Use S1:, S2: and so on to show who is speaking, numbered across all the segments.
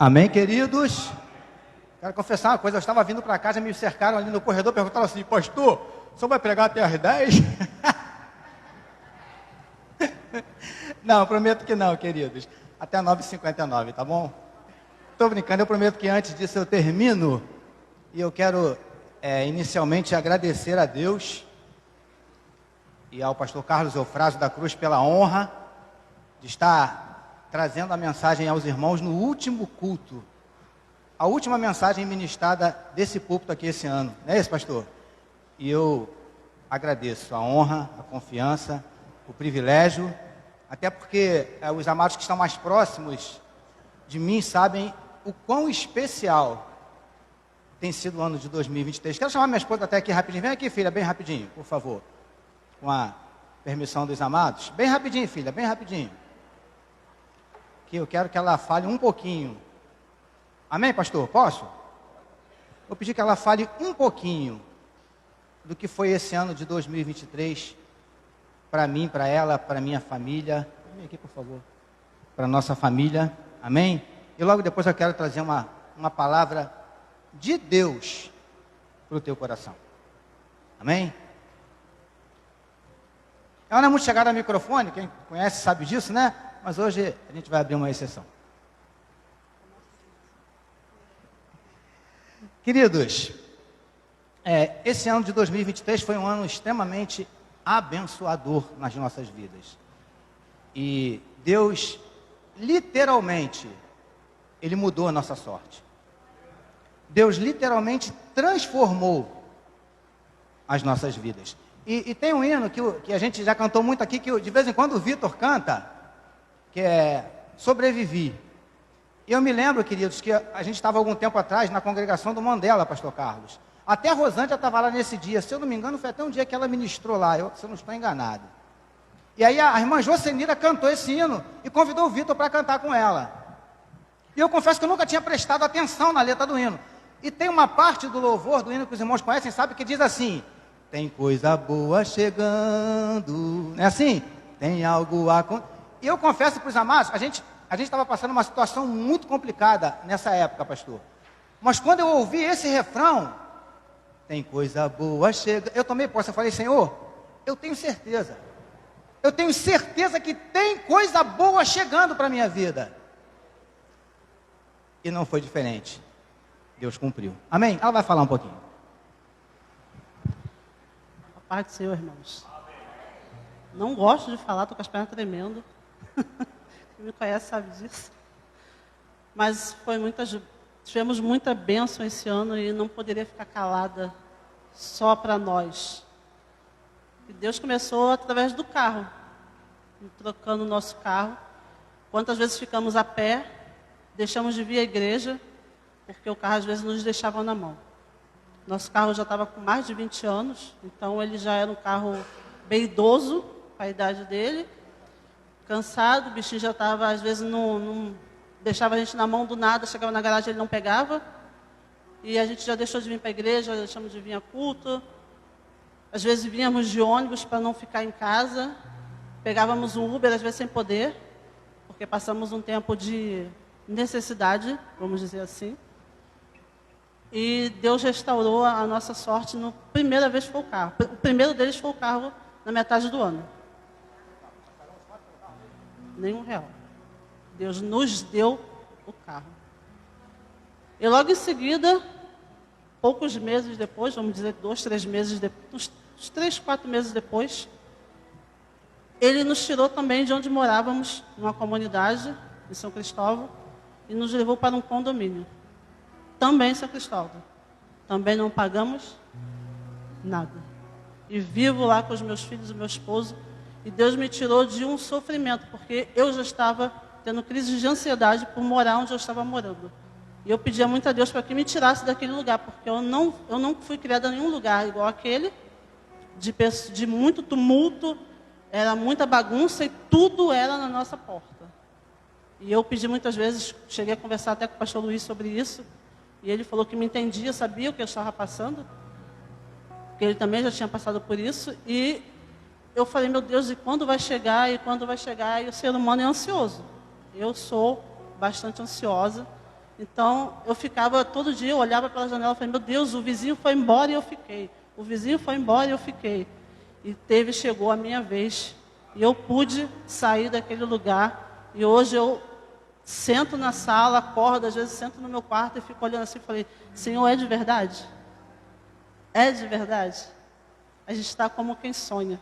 S1: Amém, queridos? Quero confessar uma coisa, eu estava vindo para casa, me cercaram ali no corredor, perguntaram assim, pastor, o senhor vai pregar até às 10? Não, prometo que não, queridos. Até 9h59, tá bom? Estou brincando, eu prometo que antes disso eu termino. E eu quero inicialmente agradecer a Deus e ao pastor Carlos Eufrásio da Cruz pela honra de estar trazendo a mensagem aos irmãos no último culto. A última mensagem ministrada desse púlpito aqui esse ano. Não é isso, pastor? E eu agradeço a honra, a confiança, o privilégio, até porque os amados que estão mais próximos de mim sabem o quão especial tem sido o ano de 2023. Quero chamar minha esposa até aqui rapidinho. Vem aqui, filha, bem rapidinho, por favor. Com a permissão dos amados. Bem rapidinho, filha, bem rapidinho. Que eu quero que ela fale um pouquinho. Amém, pastor? Posso? Vou pedir que ela fale um pouquinho do que foi esse ano de 2023 para mim, para ela, para minha família. Vem aqui, por favor. Para nossa família. Amém? E logo depois eu quero trazer uma palavra de Deus para o teu coração. Amém? Ela não é muito chegada ao microfone, quem conhece sabe disso, né? Mas hoje a gente vai abrir uma exceção. Queridos, esse ano de 2023 foi um ano extremamente abençoador nas nossas vidas. E Deus, literalmente, Ele mudou a nossa sorte. Deus literalmente transformou as nossas vidas. E tem um hino que a gente já cantou muito aqui, que de vez em quando o Vitor canta, que é Sobrevivi. E eu me lembro, queridos, que a gente estava algum tempo atrás na congregação do Mandela, pastor Carlos. Até a Rosângela estava lá nesse dia. Se eu não me engano, foi até um dia que ela ministrou lá, se eu não estou enganado. E aí a irmã Jocenira cantou esse hino e convidou o Vitor para cantar com ela. E eu confesso que eu nunca tinha prestado atenção na letra do hino. E tem uma parte do louvor do hino que os irmãos conhecem, sabe, que diz assim: tem coisa boa chegando. Não é assim? Tem algo a... E eu confesso para os amados, a gente estava passando uma situação muito complicada nessa época, pastor. Mas quando eu ouvi esse refrão, tem coisa boa chegando, eu tomei posse, eu falei, Senhor, eu tenho certeza que tem coisa boa chegando para a minha vida. E não foi diferente. Deus cumpriu. Amém? Ela vai falar um pouquinho.
S2: A paz do Senhor, irmãos. Não gosto de falar, estou com as pernas tremendo. Quem me conhece sabe disso. Mas tivemos muita bênção esse ano e não poderia ficar calada só para nós. E Deus começou através do carro, trocando o nosso carro. Quantas vezes ficamos a pé, deixamos de vir à igreja, porque o carro às vezes nos deixava na mão. Nosso carro já estava com mais de 20 anos, então ele já era um carro bem idoso, para a idade dele. Cansado, o bichinho já estava, às vezes, não deixava a gente na mão do nada, chegava na garagem ele não pegava. E a gente já deixou de vir para a igreja, já deixamos de vir a culto. Às vezes vínhamos de ônibus para não ficar em casa. Pegávamos um Uber, às vezes sem poder, porque passamos um tempo de necessidade, vamos dizer assim. E Deus restaurou a nossa sorte. Primeira vez foi o carro. O primeiro deles foi o carro na metade do ano. Nenhum real. Deus nos deu o carro. E logo em seguida, poucos meses depois, vamos dizer 2, 3 meses depois, uns 3, 4 meses depois, Ele nos tirou também de onde morávamos, numa comunidade em São Cristóvão, e nos levou para um condomínio, também em São Cristóvão. Também não pagamos nada. E vivo lá com os meus filhos e meu esposo. E Deus me tirou de um sofrimento, porque eu já estava tendo crise de ansiedade por morar onde eu estava morando. E eu pedia muito a Deus para que me tirasse daquele lugar, porque eu não fui criada em nenhum lugar igual aquele, de muito tumulto, era muita bagunça e tudo era na nossa porta. E eu pedi muitas vezes, cheguei a conversar até com o pastor Luiz sobre isso, e ele falou que me entendia, sabia o que eu estava passando, porque ele também já tinha passado por isso, e eu falei, meu Deus, e quando vai chegar? E quando vai chegar? E o ser humano é ansioso. Eu sou bastante ansiosa. Então, eu ficava, todo dia eu olhava pela janela e falei, meu Deus, o vizinho foi embora e eu fiquei. O vizinho foi embora e eu fiquei. E chegou a minha vez. E eu pude sair daquele lugar. E hoje eu sento na sala, acordo, às vezes sento no meu quarto e fico olhando assim e falei, Senhor, é de verdade? É de verdade? A gente está como quem sonha.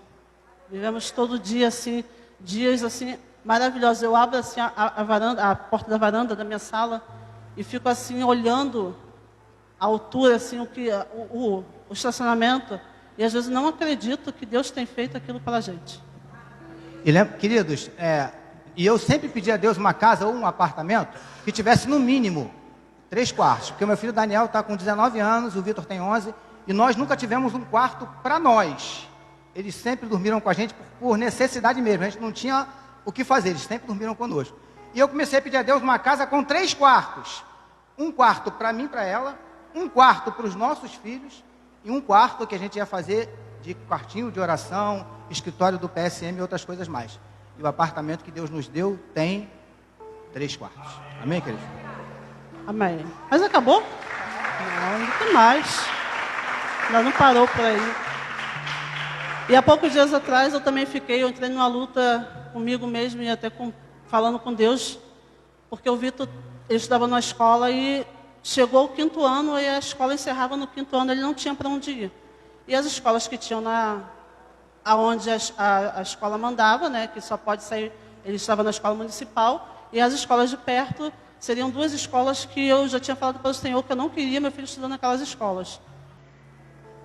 S2: Vivemos todo dia assim, dias assim maravilhosos. Eu abro assim a varanda, a porta da varanda da minha sala e fico assim olhando a altura, assim, o estacionamento, e às vezes não acredito que Deus tem feito aquilo pela gente.
S1: E lembra, queridos, e eu sempre pedi a Deus uma casa ou um apartamento que tivesse no mínimo 3 quartos, porque o meu filho Daniel está com 19 anos, o Vitor tem 11, e nós nunca tivemos um quarto para nós. Eles sempre dormiram com a gente por necessidade mesmo, a gente não tinha o que fazer, eles sempre dormiram conosco. E eu comecei a pedir a Deus uma casa com 3 quartos. Um quarto para mim e para ela, um quarto para os nossos filhos, e um quarto que a gente ia fazer de quartinho de oração, escritório do PSM e outras coisas mais. E o apartamento que Deus nos deu tem 3 quartos. Amém, querido?
S2: Amém. Mas acabou? Não, ainda tem mais. Ainda não parou por aí. E há poucos dias atrás eu também eu entrei numa luta comigo mesmo e até falando com Deus, porque o Vitor, ele estudava na escola e chegou o 5º ano e a escola encerrava no 5º ano, ele não tinha para onde ir. E as escolas que tinham aonde a escola mandava, né, que só pode sair, ele estava na escola municipal, e as escolas de perto seriam 2 escolas que eu já tinha falado para o Senhor que eu não queria meu filho estudando naquelas escolas.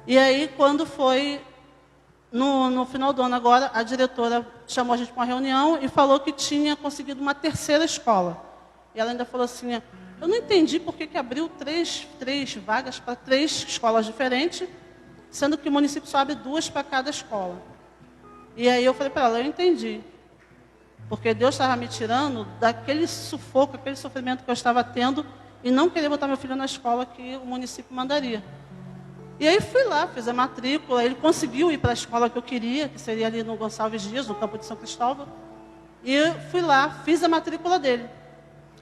S2: E aí, quando foi no final do ano agora, a diretora chamou a gente para uma reunião e falou que tinha conseguido uma 3ª escola. E ela ainda falou assim, eu não entendi por que abriu 3 vagas para 3 escolas diferentes, sendo que o município só abre 2 para cada escola. E aí eu falei para ela, eu entendi. Porque Deus estava me tirando daquele sufoco, aquele sofrimento que eu estava tendo e não queria botar meu filho na escola que o município mandaria. E aí fui lá, fiz a matrícula, ele conseguiu ir para a escola que eu queria, que seria ali no Gonçalves Dias, no campo de São Cristóvão. E eu fui lá, fiz a matrícula dele.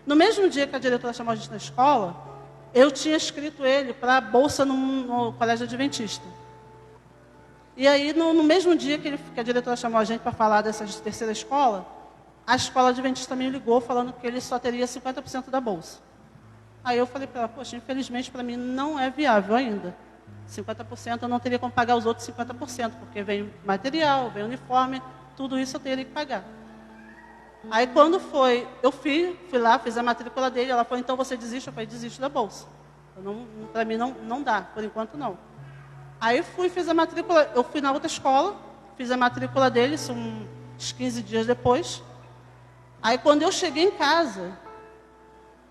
S2: No mesmo dia que a diretora chamou a gente na escola, eu tinha inscrito ele para a bolsa no Colégio Adventista. E aí, no mesmo dia que a diretora chamou a gente para falar dessa 3ª escola, a escola Adventista me ligou falando que ele só teria 50% da bolsa. Aí eu falei para ela, poxa, infelizmente para mim não é viável ainda. 50% eu não teria como pagar os outros 50%, porque vem material, vem uniforme, tudo isso eu teria que pagar. Aí quando eu fui lá, fiz a matrícula dele, ela falou, então você desiste? Eu falei, desisto da bolsa. Para mim não dá, por enquanto não. Aí fiz a matrícula, eu fui na outra escola, fiz a matrícula dele, isso uns 15 dias depois. Aí quando eu cheguei em casa,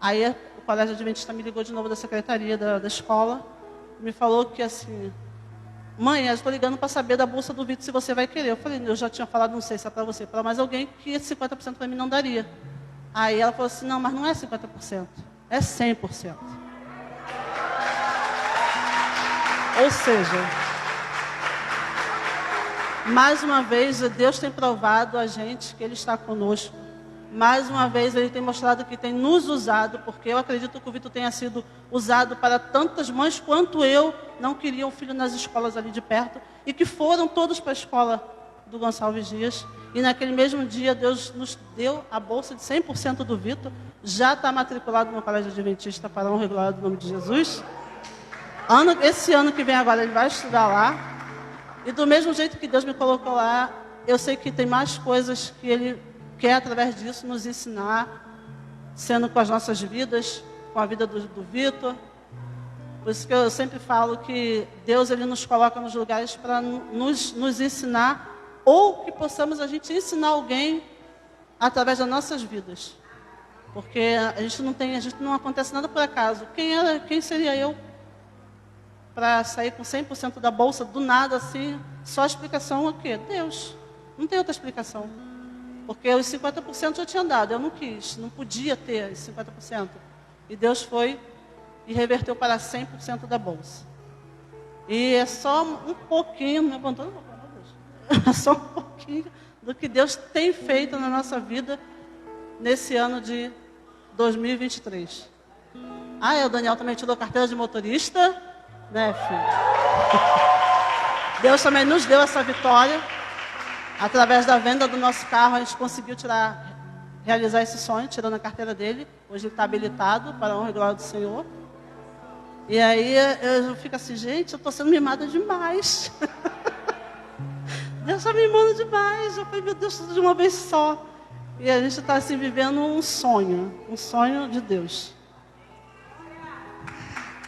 S2: aí o Colégio Adventista me ligou de novo da secretaria da escola, me falou que assim, mãe, eu estou ligando para saber da bolsa do Vitor se você vai querer. Eu falei, eu já tinha falado, não sei se é para você, para mais alguém, que esse 50% para mim não daria. Aí ela falou assim, não, mas não é 50%, é 100%. Ou seja, mais uma vez, Deus tem provado a gente que Ele está conosco. Mais uma vez, Ele tem mostrado que tem nos usado, porque eu acredito que o Vitor tenha sido usado para tantas mães quanto eu não queriam filho nas escolas ali de perto, e que foram todos para a escola do Gonçalves Dias. E naquele mesmo dia, Deus nos deu a bolsa de 100% do Vitor, já está matriculado no Colégio Adventista para a honra e glória do nome de Jesus. Esse ano que vem agora, ele vai estudar lá. E do mesmo jeito que Deus me colocou lá, eu sei que tem mais coisas que Ele quer, através disso, nos ensinar, sendo com as nossas vidas, com a vida do Vitor. Por isso que eu sempre falo que Deus, Ele nos coloca nos lugares para nos ensinar, ou que possamos a gente ensinar alguém através das nossas vidas. Porque a gente não acontece nada por acaso. Quem seria eu para sair com 100% da bolsa do nada assim? Só a explicação é o quê? Deus. Não tem outra explicação. Porque os 50% já tinha dado, eu não quis, não podia ter os 50%. E Deus foi e reverteu para 100% da bolsa. E é só um pouquinho, não abandona, é só um pouquinho do que Deus tem feito na nossa vida nesse ano de 2023. O Daniel também tirou carteira de motorista, né, filho? Deus também nos deu essa vitória. Através da venda do nosso carro, a gente conseguiu realizar esse sonho, tirando a carteira dele. Hoje ele está habilitado para a honra e glória do Senhor. E aí eu fico assim, gente, eu estou sendo mimada demais. Deus está me mimando demais. Eu falei, meu Deus, tudo de uma vez só. E a gente está assim, vivendo um sonho de Deus.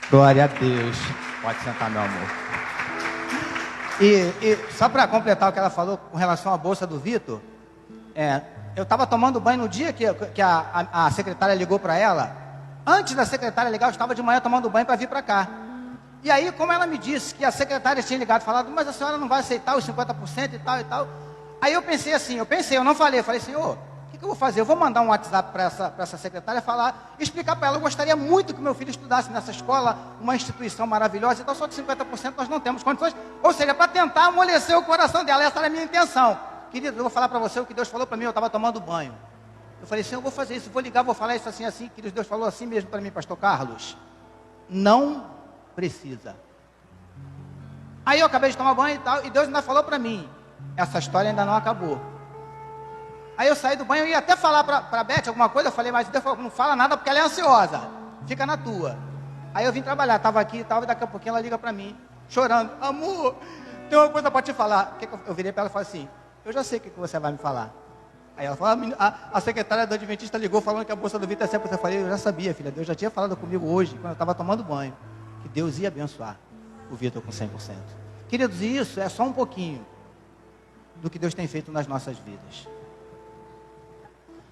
S1: Glória a Deus. Pode sentar, meu amor. E só para completar o que ela falou com relação à bolsa do Vitor, eu estava tomando banho no dia que a secretária ligou para ela. Antes da secretária ligar, eu estava de manhã tomando banho para vir para cá. E aí, como ela me disse que a secretária tinha ligado e falado, mas a senhora não vai aceitar os 50% e tal e tal. Aí eu pensei assim, eu não falei, Senhor, o que eu vou fazer? Eu vou mandar um WhatsApp para essa secretária explicar para ela, eu gostaria muito que meu filho estudasse nessa escola, uma instituição maravilhosa, então só de 50% nós não temos condições. Ou seja, para tentar amolecer o coração dela, essa era a minha intenção. Querido, eu vou falar para você o que Deus falou para mim, eu estava tomando banho. Eu falei, Senhor, eu vou fazer isso, vou ligar, vou falar isso assim, querido, Deus falou assim mesmo para mim, pastor Carlos. Não precisa. Aí eu acabei de tomar banho e tal, e Deus ainda falou para mim, essa história ainda não acabou. Aí eu saí do banho, eu ia até falar para a Beth alguma coisa, eu falei, mas Deus falou, não fala nada porque ela é ansiosa, fica na tua. Aí eu vim trabalhar, estava aqui e tal, e daqui a pouquinho ela liga para mim, chorando, amor, tem uma coisa para te falar. Eu virei para ela e falei assim, eu já sei o que você vai me falar. Aí ela falou, a secretária da Adventista ligou falando que a bolsa do Vitor é 100%. Eu falei, eu já sabia, filha, Deus já tinha falado comigo hoje, quando eu estava tomando banho, que Deus ia abençoar o Vitor com 100%. Queridos, e isso é só um pouquinho do que Deus tem feito nas nossas vidas.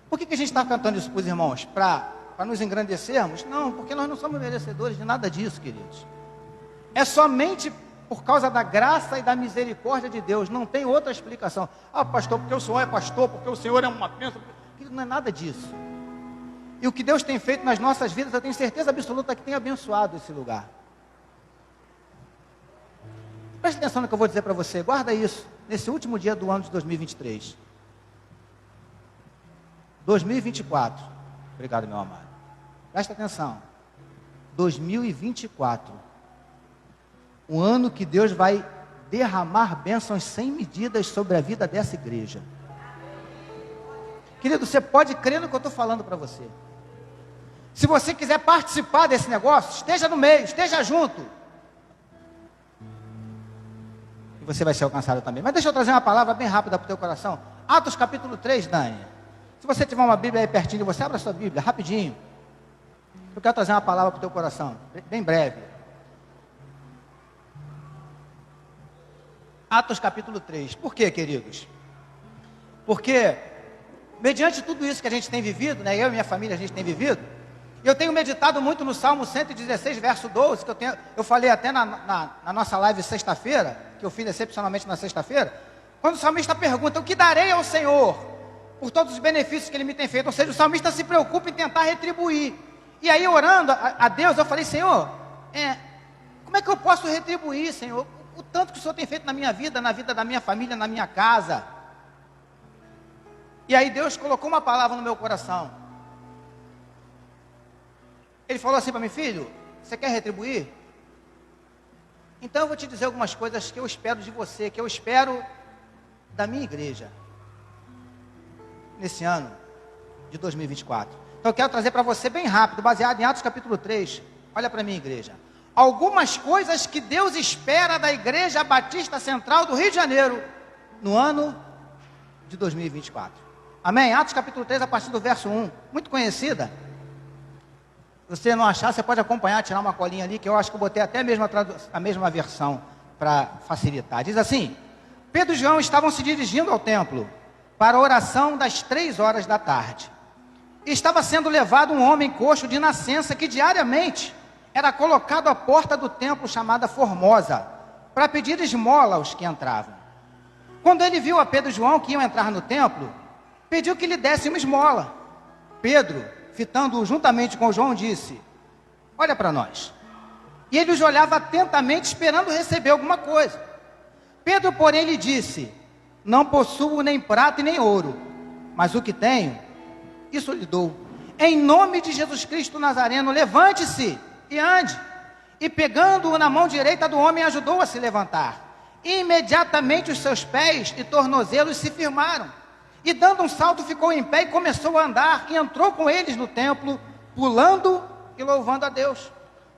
S1: Por que a gente está cantando isso para os irmãos? Para nos engrandecermos? Não, porque nós não somos merecedores de nada disso, queridos. É somente por causa da graça e da misericórdia de Deus, não tem outra explicação. Pastor, porque o Senhor é pastor, porque o Senhor é uma bênção. Não é nada disso. E o que Deus tem feito nas nossas vidas, eu tenho certeza absoluta que tem abençoado esse lugar. Preste atenção no que eu vou dizer para você, guarda isso, nesse último dia do ano de 2023. 2024, obrigado, meu amado. Presta atenção, 2024, um ano que Deus vai derramar bênçãos sem medidas sobre a vida dessa igreja. Querido, você pode crer no que eu estou falando para você. Se você quiser participar desse negócio, esteja no meio, esteja junto. E você vai ser alcançado também. Mas deixa eu trazer uma palavra bem rápida para o teu coração. Atos capítulo 3, Dani. Se você tiver uma Bíblia aí pertinho de você, abra a sua Bíblia, rapidinho. Eu quero trazer uma palavra para o teu coração, bem breve. Atos capítulo 3. Por quê, queridos? Porque, mediante tudo isso que a gente tem vivido, né, eu e minha família, a gente tem vivido, eu tenho meditado muito no Salmo 116, verso 12, que eu falei até na nossa live sexta-feira, que eu fiz excepcionalmente na sexta-feira, quando o salmista pergunta, o que darei ao Senhor por todos os benefícios que Ele me tem feito? Ou seja, o salmista se preocupa em tentar retribuir. E aí, orando a Deus, eu falei, Senhor, como é que eu posso retribuir, Senhor, o tanto que o Senhor tem feito na minha vida, na vida da minha família, na minha casa? E aí Deus colocou uma palavra no meu coração. Ele falou assim para mim, filho, você quer retribuir? Então eu vou te dizer algumas coisas que eu espero de você, que eu espero da minha igreja, nesse ano de 2024. Então eu quero trazer para você bem rápido, baseado em Atos capítulo 3, olha para mim, igreja. Algumas coisas que Deus espera da Igreja Batista Central do Rio de Janeiro, no ano de 2024. Amém? Atos capítulo 3, a partir do verso 1, muito conhecida. Se você não achar, você pode acompanhar, tirar uma colinha ali, que eu acho que eu botei até a mesma versão, para facilitar. Diz assim, Pedro e João estavam se dirigindo ao templo, para a oração das 3 da tarde. E estava sendo levado um homem coxo de nascença, que diariamente era colocado à porta do templo chamada Formosa, para pedir esmola aos que entravam. Quando ele viu a Pedro e João que iam entrar no templo, pediu que lhe dessem uma esmola. Pedro, fitando-o juntamente com João, disse, olha para nós. E ele os olhava atentamente, esperando receber alguma coisa. Pedro, porém, lhe disse, não possuo nem prata e nem ouro, mas o que tenho, isso lhe dou. em nome de Jesus Cristo Nazareno, levante-se e ande. E pegando-o na mão direita do homem, ajudou a se levantar. Imediatamente os seus pés e tornozelos se firmaram. E dando um salto, ficou em pé e começou a andar, e entrou com eles no templo, pulando e louvando a Deus.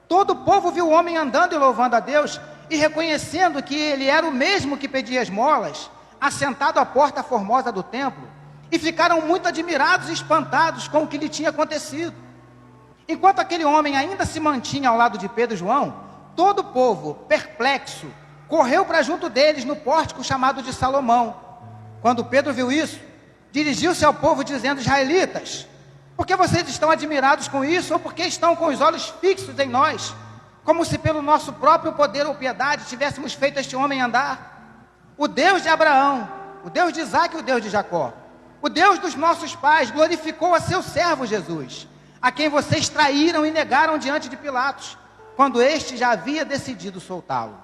S1: Todo o povo viu o homem andando e louvando a Deus, e reconhecendo que ele era o mesmo que pedia esmolas, assentado à porta formosa do templo, e ficaram muito admirados e espantados com o que lhe tinha acontecido. Enquanto aquele homem ainda se mantinha ao lado de Pedro e João, todo o povo, perplexo, correu para junto deles no pórtico chamado de Salomão. Quando Pedro viu isso, dirigiu-se ao povo dizendo: israelitas, por que vocês estão admirados com isso, ou por que estão com os olhos fixos em nós, como se pelo nosso próprio poder ou piedade tivéssemos feito este homem andar? O Deus de Abraão, o Deus de Isaque e o Deus de Jacó, o Deus dos nossos pais, glorificou a seu servo Jesus, a quem vocês traíram e negaram diante de Pilatos, quando este já havia decidido soltá-lo.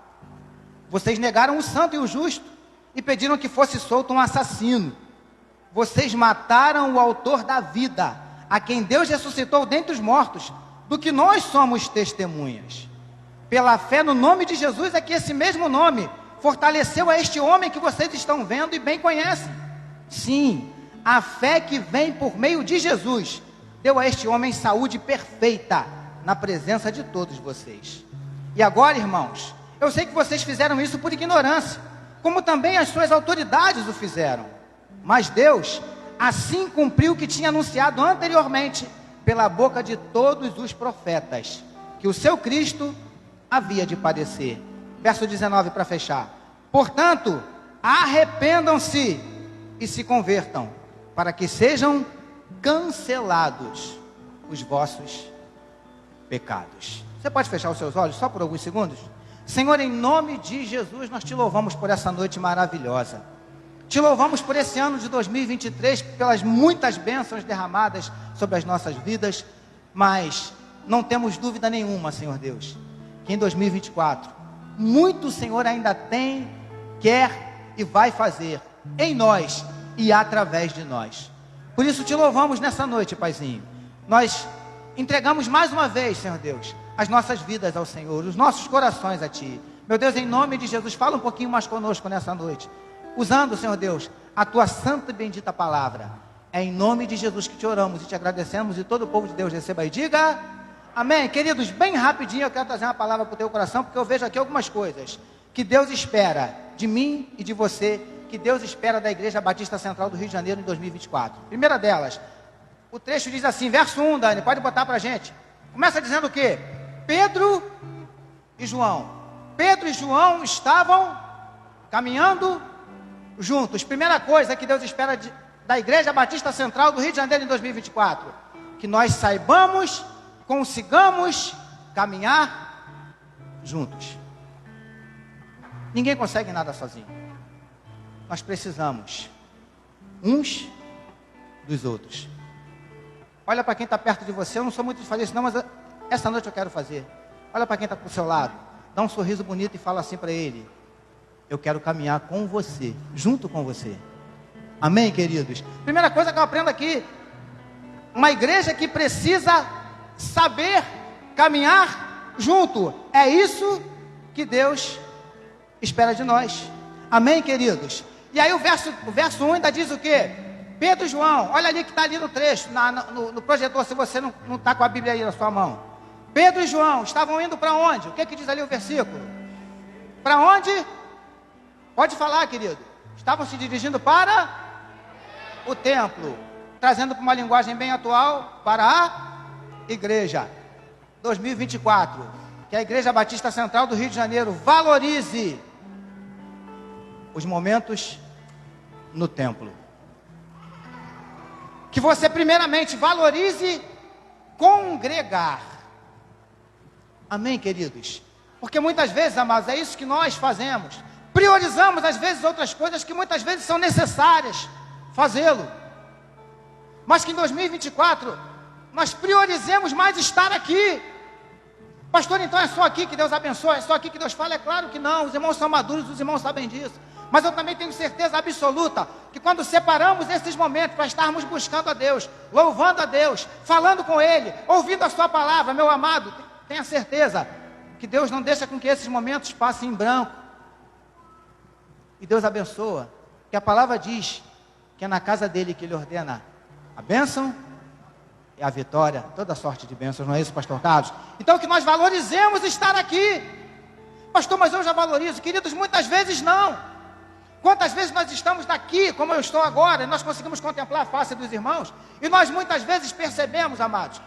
S1: Vocês negaram o santo e o justo, e pediram que fosse solto um assassino. Vocês mataram o autor da vida, a quem Deus ressuscitou dentre os mortos, do que nós somos testemunhas. Pela fé no nome de Jesus é que esse mesmo nome fortaleceu a este homem que vocês estão vendo e bem conhecem. Sim, a fé que vem por meio de Jesus deu a este homem saúde perfeita na presença de todos vocês. E agora, irmãos, eu sei que vocês fizeram isso por ignorância, como também as suas autoridades o fizeram. Mas Deus assim cumpriu o que tinha anunciado anteriormente pela boca de todos os profetas, que o seu Cristo havia de padecer. Verso 19 para fechar. Portanto, arrependam-se e se convertam, para que sejam cancelados os vossos pecados. Você pode fechar os seus olhos só por alguns segundos? Senhor, em nome de Jesus, nós te louvamos por essa noite maravilhosa. Te louvamos por esse ano de 2023, pelas muitas bênçãos derramadas sobre as nossas vidas, mas não temos dúvida nenhuma, Senhor Deus, que em 2024, muito o Senhor ainda tem, quer e vai fazer em nós e através de nós. Por isso te louvamos nessa noite, Paizinho. Nós entregamos mais uma vez, Senhor Deus, as nossas vidas ao Senhor, os nossos corações a Ti. Meu Deus, em nome de Jesus, fala um pouquinho mais conosco nessa noite, usando, Senhor Deus, a Tua santa e bendita palavra. É em nome de Jesus que te oramos e te agradecemos, e todo o povo de Deus receba e diga amém. Queridos, bem rapidinho eu quero trazer uma palavra para o teu coração, porque eu vejo aqui algumas coisas que Deus espera de mim e de você, que Deus espera da Igreja Batista Central do Rio de Janeiro em 2024. Primeira delas, o trecho diz assim, verso 1, Dani, pode botar para a gente. Começa dizendo o quê? Pedro e João. Pedro e João estavam caminhando juntos. Primeira coisa que Deus espera da Igreja Batista Central do Rio de Janeiro em 2024, que nós saibamos, consigamos caminhar juntos. Ninguém consegue nada sozinho. Nós precisamos uns dos outros. Olha para quem está perto de você. Eu não sou muito de fazer isso não, mas essa noite eu quero fazer. Olha para quem está para o seu lado, dá um sorriso bonito e fala assim para ele: eu quero caminhar com você, junto com você. Amém, queridos? Primeira coisa que eu aprendo aqui, uma igreja que precisa saber caminhar junto. É isso que Deus espera de nós. Amém, queridos? E aí o verso 1 ainda diz o quê? Pedro e João, olha ali que está ali no trecho, no projetor, se você não está com a Bíblia aí na sua mão. Pedro e João estavam indo para onde? O que diz ali o versículo? Para onde? Pode falar, querido. Estavam se dirigindo para o templo, trazendo para uma linguagem bem atual, para a igreja. 2024, que a Igreja Batista Central do Rio de Janeiro valorize os momentos no templo. Que você primeiramente valorize congregar. Amém, queridos? Porque muitas vezes, amados, é isso que nós fazemos. Priorizamos às vezes outras coisas que muitas vezes são necessárias fazê-lo. Mas que em 2024 nós priorizemos mais estar aqui. Pastor, então é só aqui que Deus abençoa, é só aqui que Deus fala? É claro que não, os irmãos são maduros, os irmãos sabem disso. Mas eu também tenho certeza absoluta que quando separamos esses momentos para estarmos buscando a Deus, louvando a Deus, falando com Ele, ouvindo a Sua palavra, meu amado, tenha certeza que Deus não deixa com que esses momentos passem em branco. E Deus abençoa, que a palavra diz que é na casa dele que Ele ordena a bênção e a vitória, toda sorte de bênçãos, não é isso, pastor Carlos? Então que nós valorizemos estar aqui. Pastor, mas eu já valorizo. Queridos, muitas vezes não. Quantas vezes nós estamos daqui, como eu estou agora, e nós conseguimos contemplar a face dos irmãos, e nós muitas vezes percebemos, amados,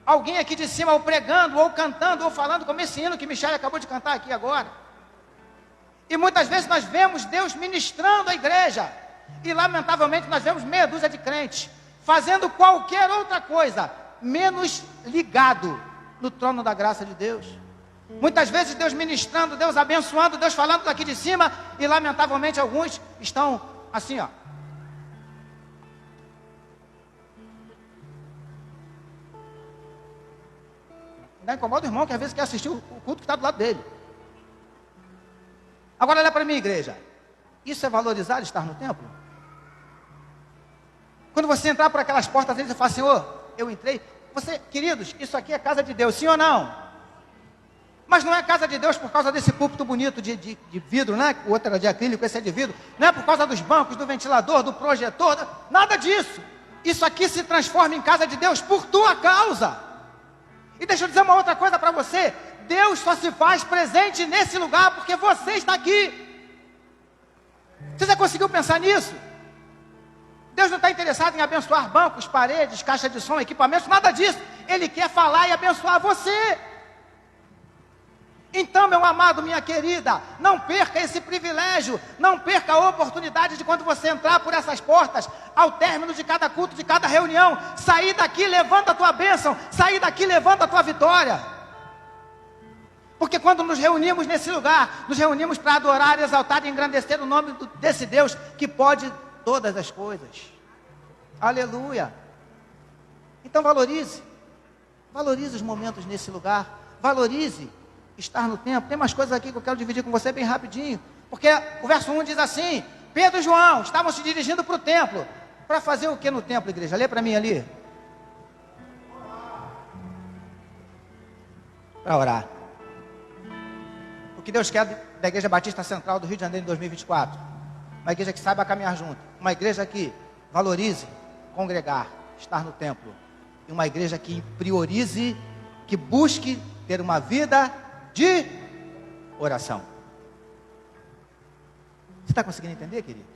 S1: alguém aqui de cima ou pregando, ou cantando, ou falando, como esse hino que Michele acabou de cantar aqui agora. E muitas vezes nós vemos Deus ministrando a igreja, e lamentavelmente nós vemos meia dúzia de crentes, fazendo qualquer outra coisa, menos ligado no trono da graça de Deus. Muitas vezes Deus ministrando, Deus abençoando, Deus falando daqui de cima, e lamentavelmente alguns estão assim, ó. Não incomoda o irmão que às vezes quer assistir o culto que está do lado dele. Agora olha para mim, igreja. Isso é valorizar estar no templo? Quando você entrar por aquelas portas, você fala, Senhor, eu entrei. Você, queridos, isso aqui é casa de Deus, sim ou não? Mas não é casa de Deus por causa desse púlpito bonito de vidro, né? O outro era de acrílico, esse é de vidro. Não é por causa dos bancos, do ventilador, do projetor, nada disso. Isso aqui se transforma em casa de Deus por tua causa. E deixa eu dizer uma outra coisa para você. Deus só se faz presente nesse lugar porque você está aqui. Você já conseguiu pensar nisso? Deus não está interessado em abençoar bancos, paredes, caixa de som, equipamentos, nada disso. Ele quer falar e abençoar você. Então, meu amado, minha querida, não perca esse privilégio, não perca a oportunidade de quando você entrar por essas portas, ao término de cada culto, de cada reunião, sair daqui levando a tua bênção, sair daqui levando a tua vitória. Porque quando nos reunimos nesse lugar, nos reunimos para adorar, exaltar e engrandecer o nome desse Deus que pode todas as coisas. Aleluia. Então valorize os momentos nesse lugar, valorize estar no templo. Tem umas coisas aqui que eu quero dividir com você bem rapidinho, porque o verso 1 diz assim: Pedro e João estavam se dirigindo para o templo, para fazer o que no templo, igreja? Lê para mim ali. Para orar. O que Deus quer da Igreja Batista Central do Rio de Janeiro em 2024? Uma igreja que saiba caminhar junto, uma igreja que valorize congregar, estar no templo, e uma igreja que priorize, que busque ter uma vida de oração. Você está conseguindo entender, querido?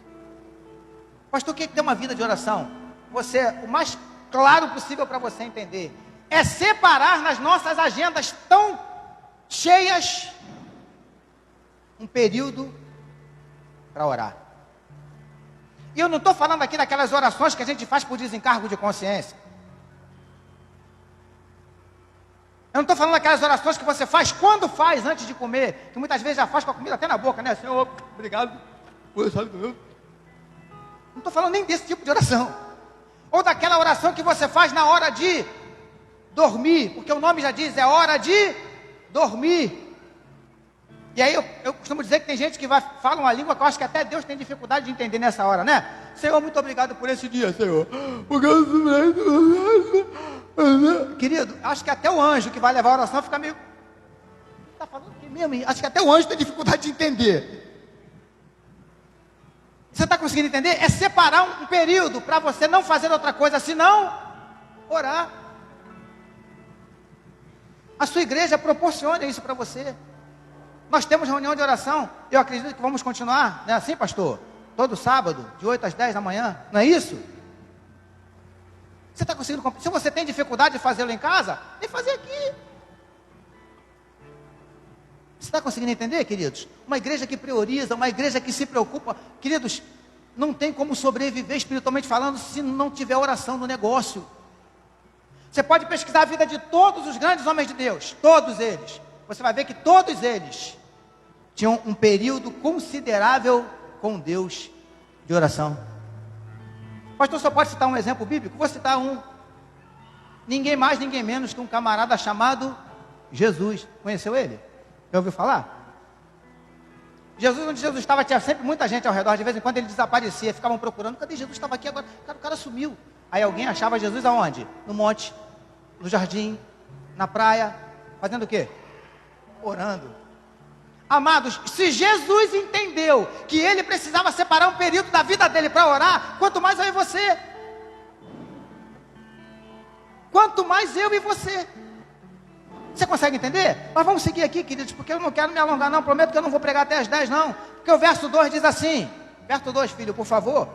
S1: Pastor, o que é ter uma vida de oração? Você, o mais claro possível para você entender, é separar nas nossas agendas tão cheias um período para orar. E eu não estou falando aqui daquelas orações que a gente faz por desencargo de consciência. Eu não estou falando daquelas orações que você faz quando faz, antes de comer, que muitas vezes já faz com a comida até na boca, né? Senhor, obrigado por isso. Não estou falando nem desse tipo de oração. Ou daquela oração que você faz na hora de dormir, porque o nome já diz, é hora de dormir. E aí eu costumo dizer que tem gente que fala uma língua que eu acho que até Deus tem dificuldade de entender nessa hora, né? Senhor, muito obrigado por esse dia, Senhor. Querido, acho que até o anjo que vai levar a oração fica meio... Está falando o que mesmo? Acho que até o anjo tem dificuldade de entender. Você está conseguindo entender? É separar um período para você não fazer outra coisa senão orar. A sua igreja proporciona isso para você. Nós temos reunião de oração, eu acredito que vamos continuar, não é assim, pastor? Todo sábado, de 8 às 10 da manhã, não é isso? Você está conseguindo compreender? Se você tem dificuldade de fazê-lo em casa, vem fazer aqui. Você está conseguindo entender, queridos? Uma igreja que prioriza, uma igreja que se preocupa. Queridos, não tem como sobreviver espiritualmente falando se não tiver oração no negócio. Você pode pesquisar a vida de todos os grandes homens de Deus, todos eles. Você vai ver que todos eles tinham um período considerável com Deus de oração. Pastor, só pode citar um exemplo bíblico? Vou citar um. Ninguém mais, ninguém menos que um camarada chamado Jesus. Conheceu ele? Já ouviu falar? Jesus, onde Jesus estava, tinha sempre muita gente ao redor. De vez em quando ele desaparecia, ficavam procurando. Cadê Jesus? Estava aqui agora. O cara sumiu. Aí alguém achava Jesus aonde? No monte, no jardim, na praia. Fazendo o quê? Orando. Amados, se Jesus entendeu que ele precisava separar um período da vida dele para orar, quanto mais eu e você. Quanto mais eu e você. Você consegue entender? Mas vamos seguir aqui, queridos, porque eu não quero me alongar não, prometo que eu não vou pregar até as 10 não, porque o verso 2 diz assim, verso 2, filho, por favor,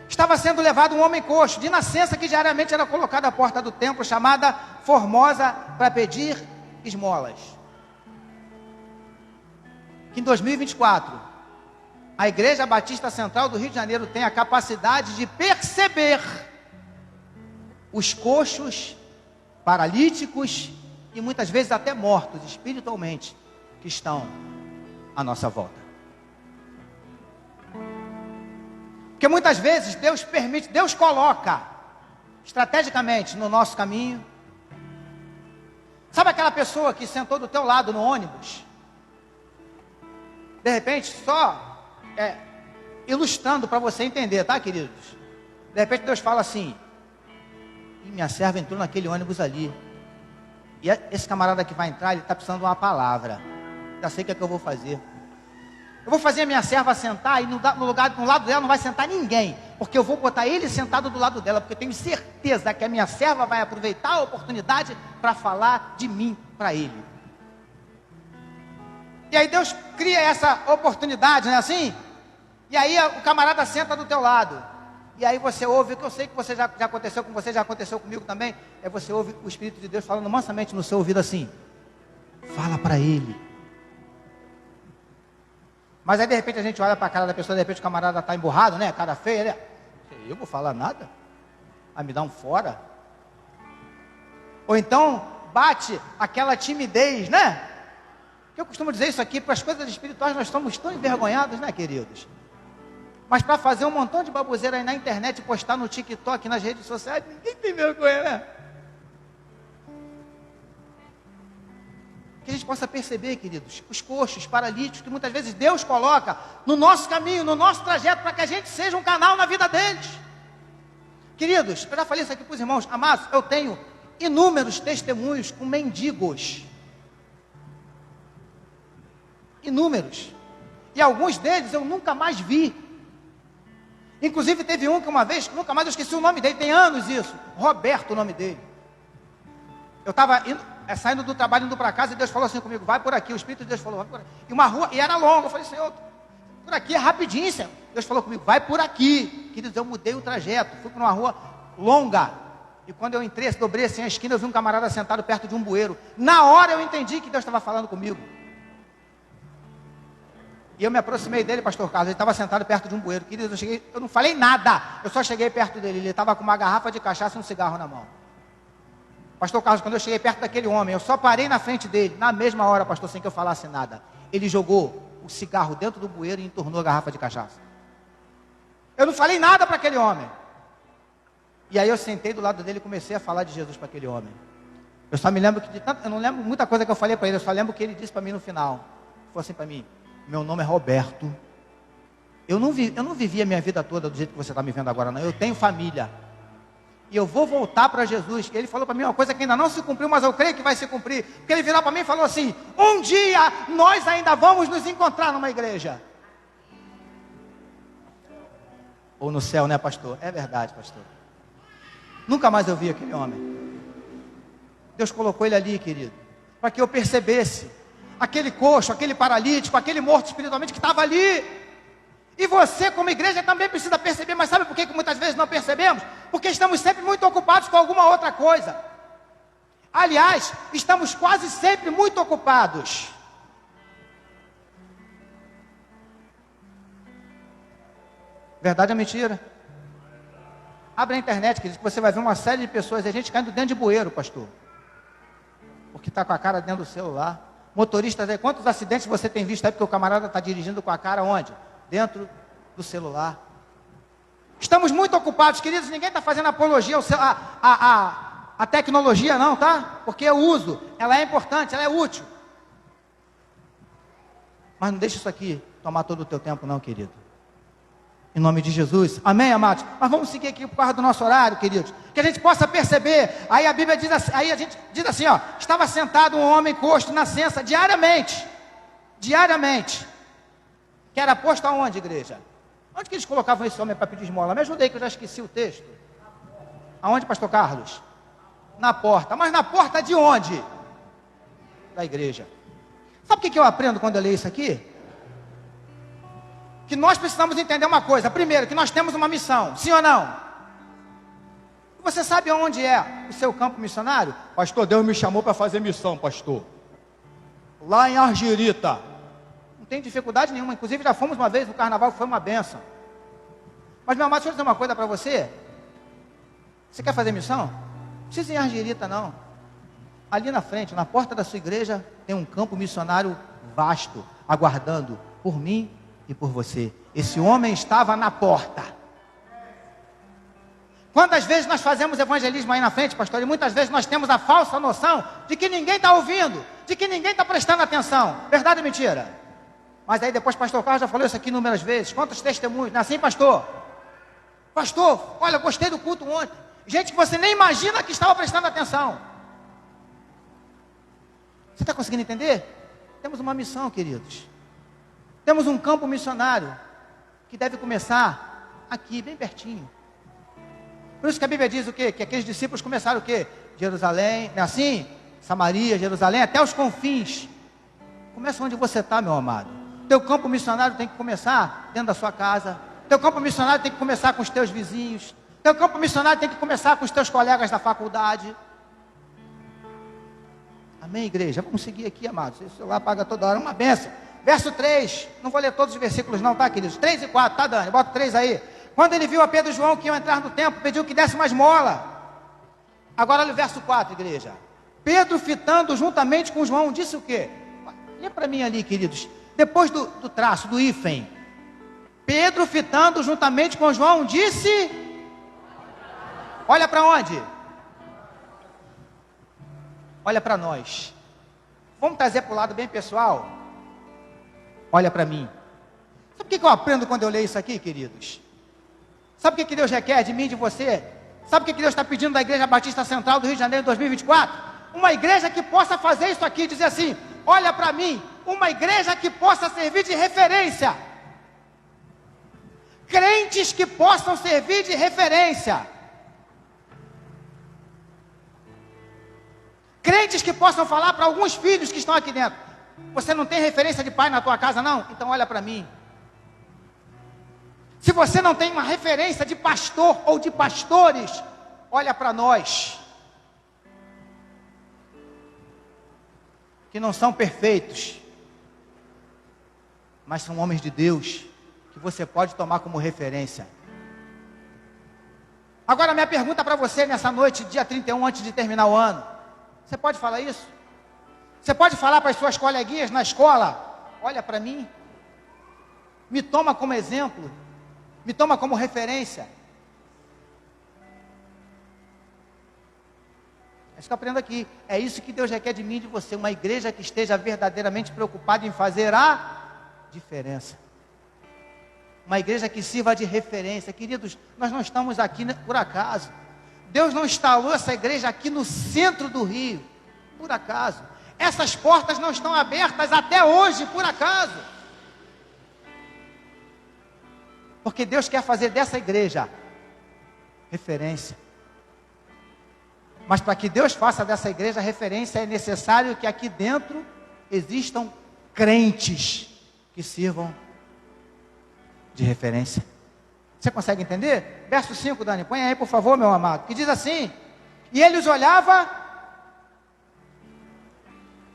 S1: estava sendo levado um homem coxo, de nascença, que diariamente era colocado à porta do templo, chamada Formosa, para pedir esmolas. Que em 2024, a Igreja Batista Central do Rio de Janeiro tem a capacidade de perceber os coxos, paralíticos, e muitas vezes até mortos espiritualmente, que estão à nossa volta. Porque muitas vezes Deus permite, Deus coloca estrategicamente no nosso caminho. Sabe aquela pessoa que sentou do teu lado no ônibus? De repente, só ilustrando para você entender, tá, queridos? De repente Deus fala assim: e minha serva entrou naquele ônibus ali. E esse camarada que vai entrar, ele está precisando de uma palavra. Já sei o que é que eu vou fazer. Eu vou fazer a minha serva sentar e no lado dela não vai sentar ninguém. Porque eu vou botar ele sentado do lado dela. Porque eu tenho certeza que a minha serva vai aproveitar a oportunidade para falar de mim para ele. E aí Deus cria essa oportunidade, não é assim? E aí o camarada senta do teu lado. E aí você ouve, o que eu sei que você já aconteceu com você, já aconteceu comigo também, é você ouve o Espírito de Deus falando mansamente no seu ouvido assim: fala para ele. Mas aí de repente a gente olha para a cara da pessoa, de repente o camarada está emburrado, né, cara feia, eu vou falar nada? Me dá um fora? Ou então bate aquela timidez, né? Que eu costumo dizer isso aqui, para as coisas espirituais nós estamos tão envergonhados, né, queridos? Mas para fazer um montão de baboseira aí na internet, postar no TikTok, nas redes sociais, ninguém tem vergonha, né? Que a gente possa perceber, queridos, os coxos, paralíticos, que muitas vezes Deus coloca no nosso caminho, no nosso trajeto, para que a gente seja um canal na vida deles. Queridos, eu já falei isso aqui para os irmãos, amados, eu tenho inúmeros testemunhos com mendigos. Inúmeros. E alguns deles eu nunca mais vi. Inclusive teve um que uma vez, nunca mais eu esqueci o nome dele, tem anos isso, Roberto o nome dele. Eu estava saindo do trabalho, indo para casa, e Deus falou assim comigo: vai por aqui. O Espírito de Deus falou: vai por aqui. E uma rua, e era longa, eu falei: Senhor, por aqui é rapidinho, Senhor. Deus falou comigo: vai por aqui. Queridos, eu mudei o trajeto, fui para uma rua longa, e quando eu entrei, dobrei assim a esquina, eu vi um camarada sentado perto de um bueiro. Na hora eu entendi que Deus estava falando comigo. E eu me aproximei dele, pastor Carlos, ele estava sentado perto de um bueiro. Querido, eu não falei nada, eu só cheguei perto dele, ele estava com uma garrafa de cachaça e um cigarro na mão. Pastor Carlos, quando eu cheguei perto daquele homem, eu só parei na frente dele, na mesma hora, pastor, sem que eu falasse nada. Ele jogou o cigarro dentro do bueiro e entornou a garrafa de cachaça. Eu não falei nada para aquele homem. E aí eu sentei do lado dele e comecei a falar de Jesus para aquele homem. Eu só me lembro eu não lembro muita coisa que eu falei para ele, eu só lembro que ele disse para mim no final. Foi assim para mim: meu nome é Roberto. Eu não vivi a minha vida toda do jeito que você está me vendo agora, não. Eu tenho família. E eu vou voltar para Jesus. Ele falou para mim uma coisa que ainda não se cumpriu, mas eu creio que vai se cumprir. Porque ele virou para mim e falou assim: um dia nós ainda vamos nos encontrar numa igreja. Ou no céu, né, pastor? É verdade, pastor. Nunca mais eu vi aquele homem. Deus colocou ele ali, querido, para que eu percebesse aquele coxo, aquele paralítico, aquele morto espiritualmente que estava ali. E você, como igreja, também precisa perceber. Mas sabe por que muitas vezes não percebemos? Porque estamos sempre muito ocupados com alguma outra coisa. Aliás, estamos quase sempre muito ocupados. Verdade ou mentira? Abre a internet, querido, que você vai ver uma série de pessoas, a gente caindo dentro de bueiro, pastor, porque está com a cara dentro do celular. Motoristas aí, quantos acidentes você tem visto aí, porque o camarada está dirigindo com a cara onde? Dentro do celular. Estamos muito ocupados, queridos, ninguém está fazendo apologia à tecnologia não, tá? Porque eu uso, ela é importante, ela é útil. Mas não deixe isso aqui tomar todo o teu tempo não, querido. Em nome de Jesus, amém, amados? Mas vamos seguir aqui por causa do nosso horário, queridos, que a gente possa perceber. Aí a Bíblia diz assim, aí a gente diz assim, ó, estava sentado um homem coxo na cença diariamente, que era posto aonde, igreja? Onde que eles colocavam esse homem para pedir esmola? Me ajudei que eu já esqueci o texto. Aonde, pastor Carlos? Na porta. Mas na porta de onde? Da igreja. Sabe o que eu aprendo quando eu leio isso aqui? Que nós precisamos entender uma coisa. Primeiro, que nós temos uma missão. Sim ou não? Você sabe onde é o seu campo missionário? Pastor, Deus me chamou para fazer missão, pastor. Lá em Argirita. Não tem dificuldade nenhuma. Inclusive já fomos uma vez no carnaval, que foi uma benção. Mas, meu amado, deixa eu dizer uma coisa para você. Você quer fazer missão? Não precisa ir em Argirita, não. Ali na frente, na porta da sua igreja, tem um campo missionário vasto, aguardando por mim e por você. Esse homem estava na porta. Quantas vezes nós fazemos evangelismo aí na frente, pastor? E muitas vezes nós temos a falsa noção de que ninguém está ouvindo, de que ninguém está prestando atenção. Verdade ou mentira? Mas aí depois o pastor Carlos já falou isso aqui inúmeras vezes. Quantos testemunhos? Não é assim, pastor? Pastor, olha, gostei do culto ontem. Gente que você nem imagina que estava prestando atenção. Você está conseguindo entender? Temos uma missão, queridos. Temos um campo missionário que deve começar aqui, bem pertinho. Por isso que a Bíblia diz o quê? Que aqueles discípulos começaram o quê? Jerusalém, não é assim? Samaria, Jerusalém, até os confins. Começa onde você está, meu amado. Teu campo missionário tem que começar dentro da sua casa. Teu campo missionário tem que começar com os teus vizinhos. Teu campo missionário tem que começar com os teus colegas da faculdade. Amém, igreja? Vamos seguir aqui, amados. Esse celular paga toda hora, uma benção. Verso 3, não vou ler todos os versículos não, tá, queridos? 3 e 4, tá, Dani? Bota 3 aí. Quando ele viu a Pedro e João que iam entrar no templo, pediu que desse uma esmola. Agora olha o verso 4, igreja. Pedro, fitando juntamente com João, disse o quê? Lê para mim ali, queridos. Depois do traço, do hífen. Pedro, fitando juntamente com João, disse... Olha para onde? Olha para nós. Vamos trazer para o lado bem pessoal? Olha para mim. Sabe o que eu aprendo quando eu leio isso aqui, queridos? Sabe o que Deus requer de mim e de você? Sabe o que Deus está pedindo da Igreja Batista Central do Rio de Janeiro 2024? Uma igreja que possa fazer isso aqui, dizer assim, olha para mim, uma igreja que possa servir de referência. Crentes que possam servir de referência. Crentes que possam falar para alguns filhos que estão aqui dentro. Você não tem referência de pai na tua casa, não? Então olha para mim. Se você não tem uma referência de pastor ou de pastores, olha para nós. Que não são perfeitos, mas são homens de Deus, que você pode tomar como referência. Agora minha pergunta para você nessa noite, dia 31, antes de terminar o ano. Você pode falar isso? Você pode falar para as suas coleguinhas na escola, olha para mim, me toma como exemplo, me toma como referência. É isso que eu aprendo aqui. É isso que Deus requer de mim e de você. Uma igreja que esteja verdadeiramente preocupada em fazer a diferença. Uma igreja que sirva de referência. Queridos, nós não estamos aqui por acaso. Deus não instalou essa igreja aqui no centro do Rio, por acaso. Essas portas não estão abertas até hoje, por acaso. Porque Deus quer fazer dessa igreja referência. Mas para que Deus faça dessa igreja referência, é necessário que aqui dentro existam crentes que sirvam de referência. Você consegue entender? Verso 5, Dani, põe aí por favor, meu amado, que diz assim, e ele os olhava,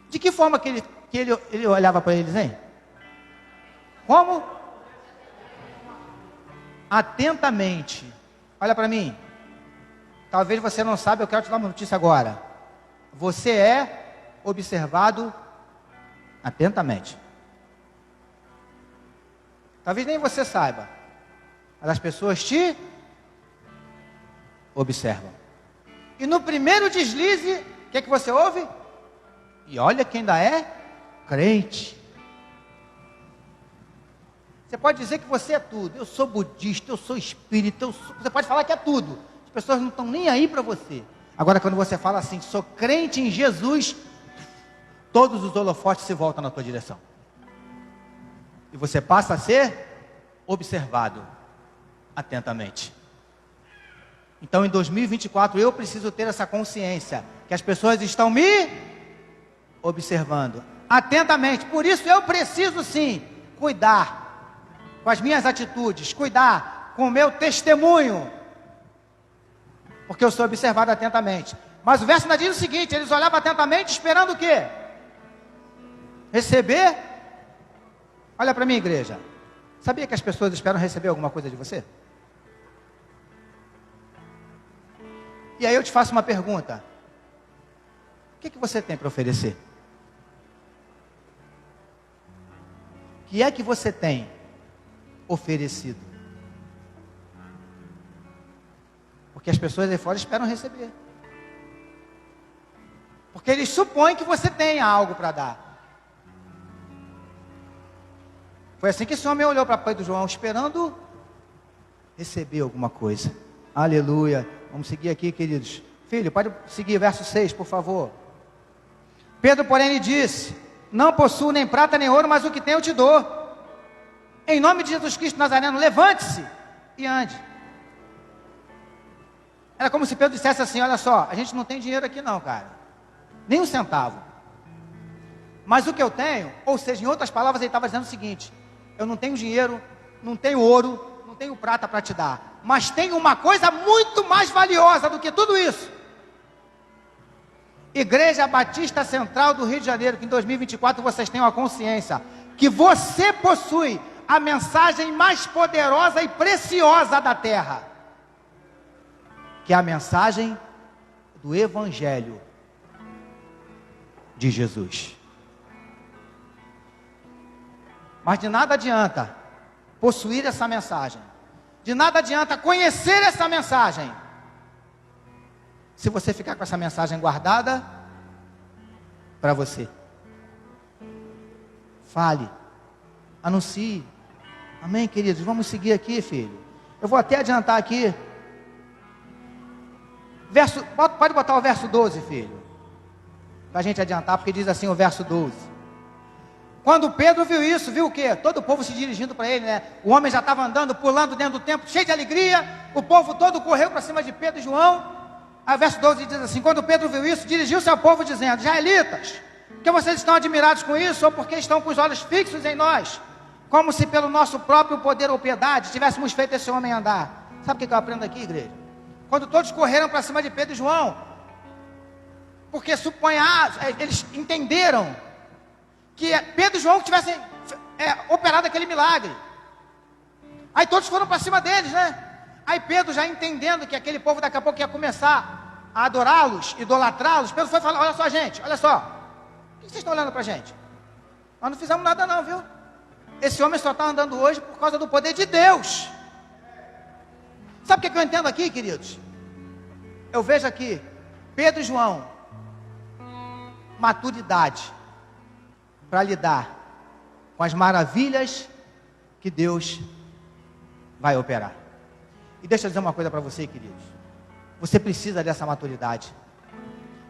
S1: de que forma que ele olhava para eles, hein? Como? Atentamente. Olha para mim. Talvez você não saiba, eu quero te dar uma notícia agora. Você é observado atentamente. Talvez nem você saiba, mas as pessoas te observam. E no primeiro deslize, o que você ouve? E olha que ainda é crente. Você pode dizer que você é tudo. Eu sou budista, eu sou espírita, você pode falar que é tudo. As pessoas não estão nem aí para você. Agora, quando você fala assim, sou crente em Jesus, todos os holofotes se voltam na tua direção. E você passa a ser observado atentamente. Então, em 2024, eu preciso ter essa consciência que as pessoas estão me observando atentamente. Por isso, eu preciso sim cuidar com as minhas atitudes, cuidar com o meu testemunho, porque eu sou observado atentamente. Mas o verso ainda diz o seguinte: eles olhavam atentamente, esperando o quê? Receber. Olha para mim, igreja. Sabia que as pessoas esperam receber alguma coisa de você? E aí eu te faço uma pergunta: o que você tem para oferecer? O que é que você tem oferecido? Porque as pessoas aí fora esperam receber, porque eles supõem que você tenha algo para dar. Foi assim que esse homem olhou para o pai do João, esperando receber alguma coisa. Aleluia. Vamos seguir aqui, queridos. Filho, pode seguir, verso 6, por favor. Pedro, porém, lhe disse: não possuo nem prata nem ouro, mas o que tenho eu te dou. Em nome de Jesus Cristo Nazareno, levante-se e ande. Era como se Pedro dissesse assim: olha só, a gente não tem dinheiro aqui não, cara. Nem um centavo. Mas o que eu tenho, ou seja, em outras palavras, ele estava dizendo o seguinte: eu não tenho dinheiro, não tenho ouro, não tenho prata para te dar, mas tenho uma coisa muito mais valiosa do que tudo isso. Igreja Batista Central do Rio de Janeiro, que em 2024 vocês tenham a consciência que você possui a mensagem mais poderosa e preciosa da terra, que é a mensagem do Evangelho de Jesus. Mas de nada adianta possuir essa mensagem, de nada adianta conhecer essa mensagem, se você ficar com essa mensagem guardada para você. Fale, anuncie. Amém, queridos? Vamos seguir aqui, filho. Eu vou até adiantar aqui. Pode botar o verso 12, filho, para a gente adiantar, porque diz assim o verso 12. Quando Pedro viu isso, viu o quê? Todo o povo se dirigindo para ele, né? O homem já estava andando, pulando dentro do templo, cheio de alegria. O povo todo correu para cima de Pedro e João. Aí verso 12 diz assim: quando Pedro viu isso, dirigiu-se ao povo dizendo: israelitas, que vocês estão admirados com isso, ou porque estão com os olhos fixos em nós, como se pelo nosso próprio poder ou piedade tivéssemos feito esse homem andar. Sabe o que eu aprendo aqui, igreja? Quando todos correram para cima de Pedro e João, porque eles entenderam que Pedro e João tivessem operado aquele milagre. Aí todos foram para cima deles, né? Aí Pedro, já entendendo que aquele povo daqui a pouco ia começar a adorá-los, idolatrá-los, Pedro foi falar: olha só, gente, olha só, o que vocês estão olhando para a gente? Nós não fizemos nada não, viu? Esse homem só está andando hoje por causa do poder de Deus. Sabe o que eu entendo aqui, queridos? Eu vejo aqui Pedro e João, maturidade para lidar com as maravilhas que Deus vai operar. E deixa eu dizer uma coisa para você, queridos. Você precisa dessa maturidade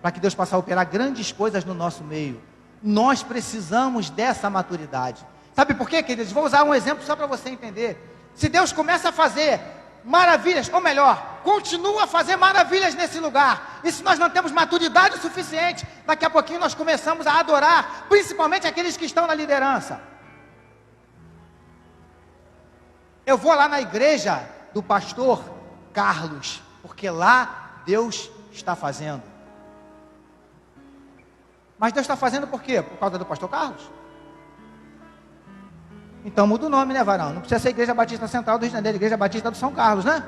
S1: para que Deus possa operar grandes coisas no nosso meio. Nós precisamos dessa maturidade. Sabe por quê, queridos? Vou usar um exemplo só para você entender. Se Deus começa a fazer maravilhas, ou melhor, continua a fazer maravilhas nesse lugar, e se nós não temos maturidade suficiente, daqui a pouquinho nós começamos a adorar, principalmente aqueles que estão na liderança. Eu vou lá na igreja do pastor Carlos, porque lá Deus está fazendo. Mas Deus está fazendo por quê? Por causa do pastor Carlos? Então muda o nome, né, varão? Não precisa ser Igreja Batista Central do Rio de Janeiro, Igreja Batista do São Carlos, né?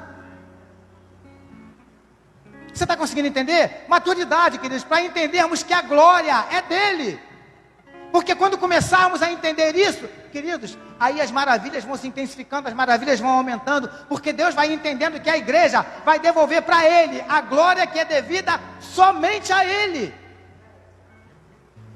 S1: Você está conseguindo entender? Maturidade, queridos, para entendermos que a glória é dele. Porque quando começarmos a entender isso, queridos, aí as maravilhas vão se intensificando, as maravilhas vão aumentando, porque Deus vai entendendo que a igreja vai devolver para ele a glória que é devida somente a ele.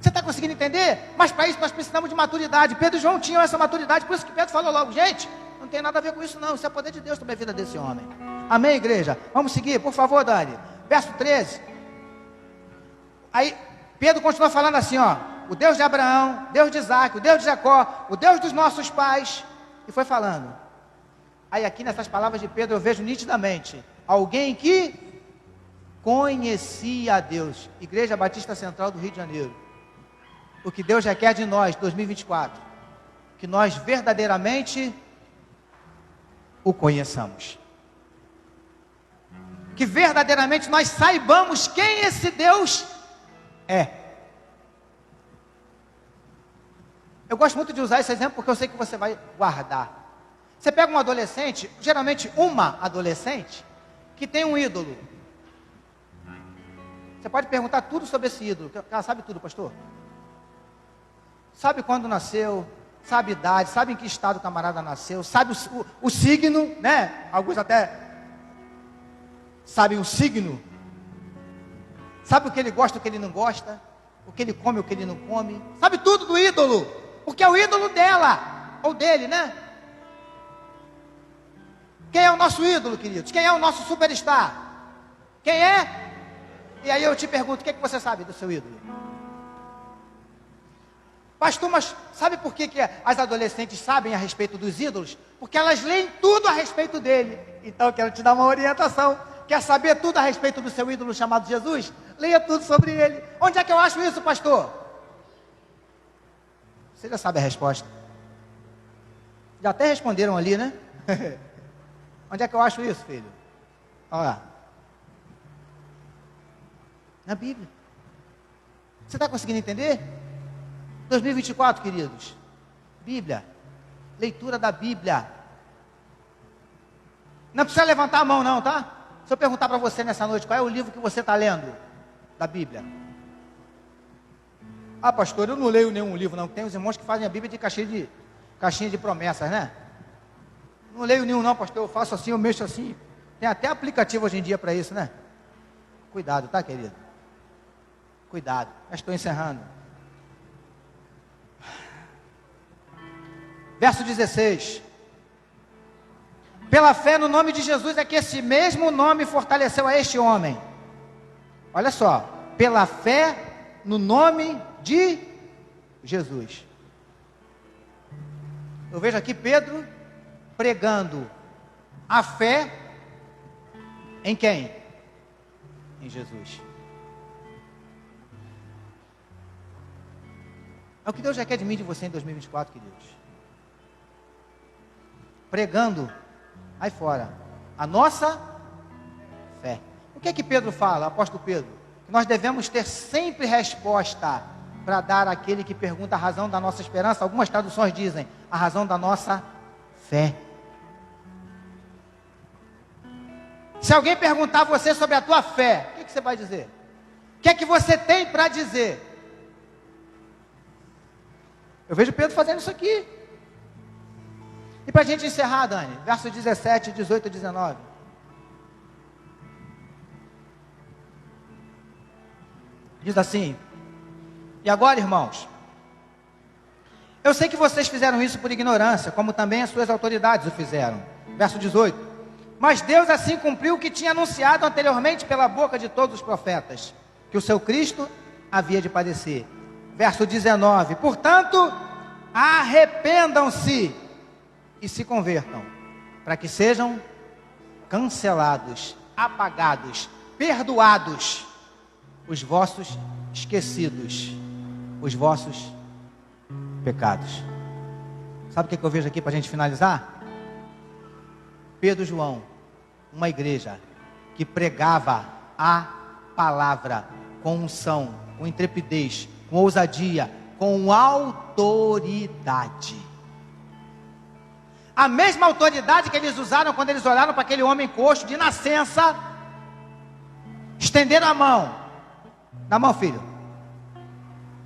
S1: Você está conseguindo entender? Mas para isso nós precisamos de maturidade. Pedro e João tinham essa maturidade, por isso que Pedro falou logo, gente, não tem nada a ver com isso não, isso é poder de Deus sobre a vida desse homem. Amém, igreja? Vamos seguir, por favor, Dani. Verso 13. Aí, Pedro continua falando assim, ó, o Deus de Abraão, Deus de Isaac, o Deus de Jacó, o Deus dos nossos pais, e foi falando. Aí aqui nessas palavras de Pedro eu vejo nitidamente, alguém que conhecia a Deus. Igreja Batista Central do Rio de Janeiro. O que Deus requer de nós, 2024, que nós verdadeiramente o conheçamos. Que verdadeiramente nós saibamos quem esse Deus é. Eu gosto muito de usar esse exemplo porque eu sei que você vai guardar. Você pega um adolescente, geralmente uma adolescente, que tem um ídolo. Você pode perguntar tudo sobre esse ídolo, que ela sabe tudo, pastor. Sabe quando nasceu, sabe a idade, sabe em que estado o camarada nasceu, sabe o signo, né? Alguns até sabem o signo. Sabe o que ele gosta, o que ele não gosta, o que ele come, o que ele não come. Sabe tudo do ídolo, porque é o ídolo dela, ou dele, né? Quem é o nosso ídolo, queridos? Quem é o nosso superstar? Quem é? E aí eu te pergunto, o que você sabe do seu ídolo? Pastor, mas sabe por que as adolescentes sabem a respeito dos ídolos? Porque elas leem tudo a respeito dele. Então eu quero te dar uma orientação. Quer saber tudo a respeito do seu ídolo chamado Jesus? Leia tudo sobre ele. Onde é que eu acho isso, pastor? Você já sabe a resposta. Já até responderam ali, né? Onde é que eu acho isso, filho? Olha lá. Na Bíblia. Você está conseguindo entender? 2024, queridos. Bíblia. Leitura da Bíblia. Não precisa levantar a mão não, tá? Se eu perguntar para você nessa noite, qual é o livro que você está lendo da Bíblia? Ah, pastor, eu não leio nenhum livro não. Tem os irmãos que fazem a Bíblia de caixinha de promessas, né? Não leio nenhum não, pastor. Eu faço assim, eu mexo assim. Tem até aplicativo hoje em dia para isso, né? Cuidado, tá, querido? Cuidado. Já estou encerrando. Verso 16. Pela fé no nome de Jesus é que esse mesmo nome fortaleceu a este homem. Olha só. Pela fé no nome de Jesus. Eu vejo aqui Pedro pregando a fé em quem? Em Jesus. É o que Deus já quer de mim e de você em 2024, queridos. Pregando aí fora a nossa fé. O que é que Pedro fala, apóstolo Pedro? Que nós devemos ter sempre resposta para dar àquele que pergunta a razão da nossa esperança. Algumas traduções dizem a razão da nossa fé. Se alguém perguntar a você sobre a tua fé, o que você vai dizer? O que é que você tem para dizer? Eu vejo Pedro fazendo isso aqui. E para a gente encerrar, Dani, versos 17, 18 e 19. Diz assim: e agora, irmãos, eu sei que vocês fizeram isso por ignorância, como também as suas autoridades o fizeram. Verso 18. Mas Deus assim cumpriu o que tinha anunciado anteriormente pela boca de todos os profetas, que o seu Cristo havia de padecer. Verso 19. Portanto, arrependam-se e se convertam, para que sejam cancelados, apagados, perdoados os vossos esquecidos, os vossos pecados. Sabe o que eu vejo aqui para a gente finalizar? Pedro e João, uma igreja que pregava a palavra com unção, com intrepidez, com ousadia, com autoridade. A mesma autoridade que eles usaram quando eles olharam para aquele homem coxo de nascença, estenderam a mão. Dá a mão, filho.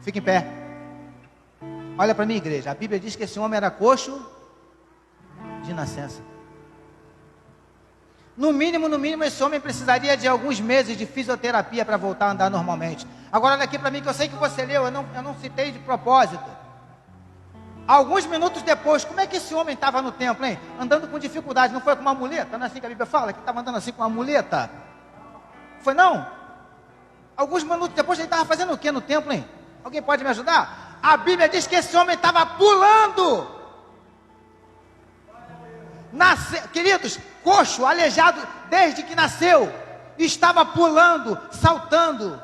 S1: Fica em pé. Olha para mim, igreja. A Bíblia diz que esse homem era coxo de nascença. No mínimo, esse homem precisaria de alguns meses de fisioterapia para voltar a andar normalmente. Agora olha aqui para mim, que eu sei que você leu, eu não citei de propósito. Alguns minutos depois, como é que esse homem estava no templo, hein? Andando com dificuldade, não foi com uma muleta? Não é assim que a Bíblia fala, que estava andando assim com uma muleta? Foi não? Alguns minutos depois ele estava fazendo o que no templo, hein? Alguém pode me ajudar? A Bíblia diz que esse homem estava pulando. Queridos, coxo, aleijado desde que nasceu, estava pulando, saltando.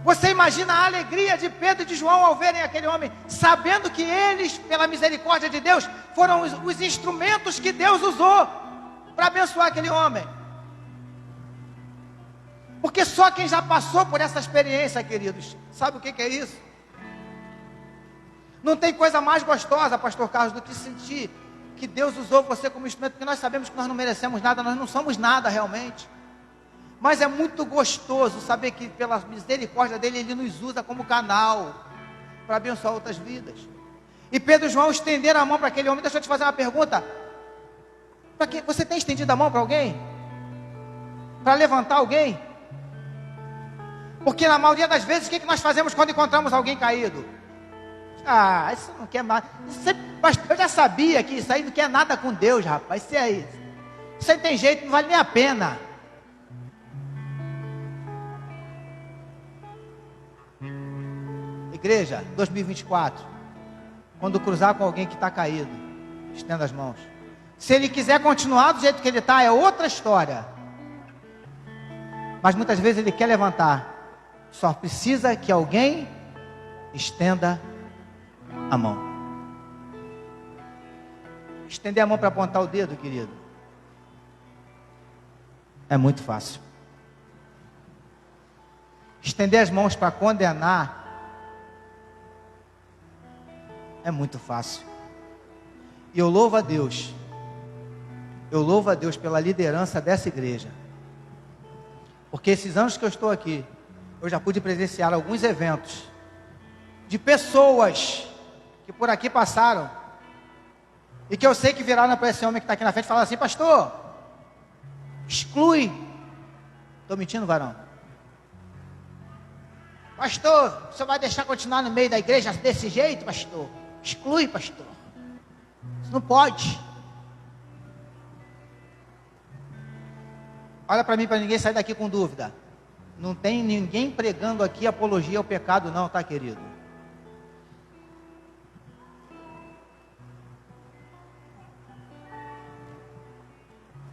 S1: Você imagina a alegria de Pedro e de João ao verem aquele homem, sabendo que eles, pela misericórdia de Deus, foram os instrumentos que Deus usou para abençoar aquele homem. Porque só quem já passou por essa experiência, queridos, sabe o que é isso? Não tem coisa mais gostosa, pastor Carlos, do que sentir que Deus usou você como instrumento, porque nós sabemos que nós não merecemos nada, nós não somos nada realmente. Mas é muito gostoso saber que pela misericórdia dele, ele nos usa como canal para abençoar outras vidas. E Pedro e João estenderam a mão para aquele homem. Deixa eu te fazer uma pergunta. Você tem estendido a mão para alguém? Para levantar alguém? Porque na maioria das vezes, o que nós fazemos quando encontramos alguém caído? Ah, isso não quer nada. Eu já sabia que isso aí não quer nada com Deus, rapaz. Isso aí tem jeito, não vale nem a pena. Igreja, 2024, quando cruzar com alguém que está caído, estenda as mãos. Se ele quiser continuar do jeito que ele está, é outra história. Mas muitas vezes ele quer levantar. Só precisa que alguém estenda a mão. Estender a mão para apontar o dedo, querido, é muito fácil. Estender as mãos para condenar é muito fácil. E eu louvo a Deus pela liderança dessa igreja, porque esses anos que eu estou aqui, eu já pude presenciar alguns eventos de pessoas que por aqui passaram e que eu sei que viraram para esse homem que está aqui na frente e falaram assim: pastor, exclui. Estou mentindo, varão? Pastor, você vai deixar continuar no meio da igreja desse jeito, pastor? Exclui, pastor. Isso não pode. Olha para mim, para ninguém sair daqui com dúvida. Não tem ninguém pregando aqui apologia ao pecado não, tá, querido?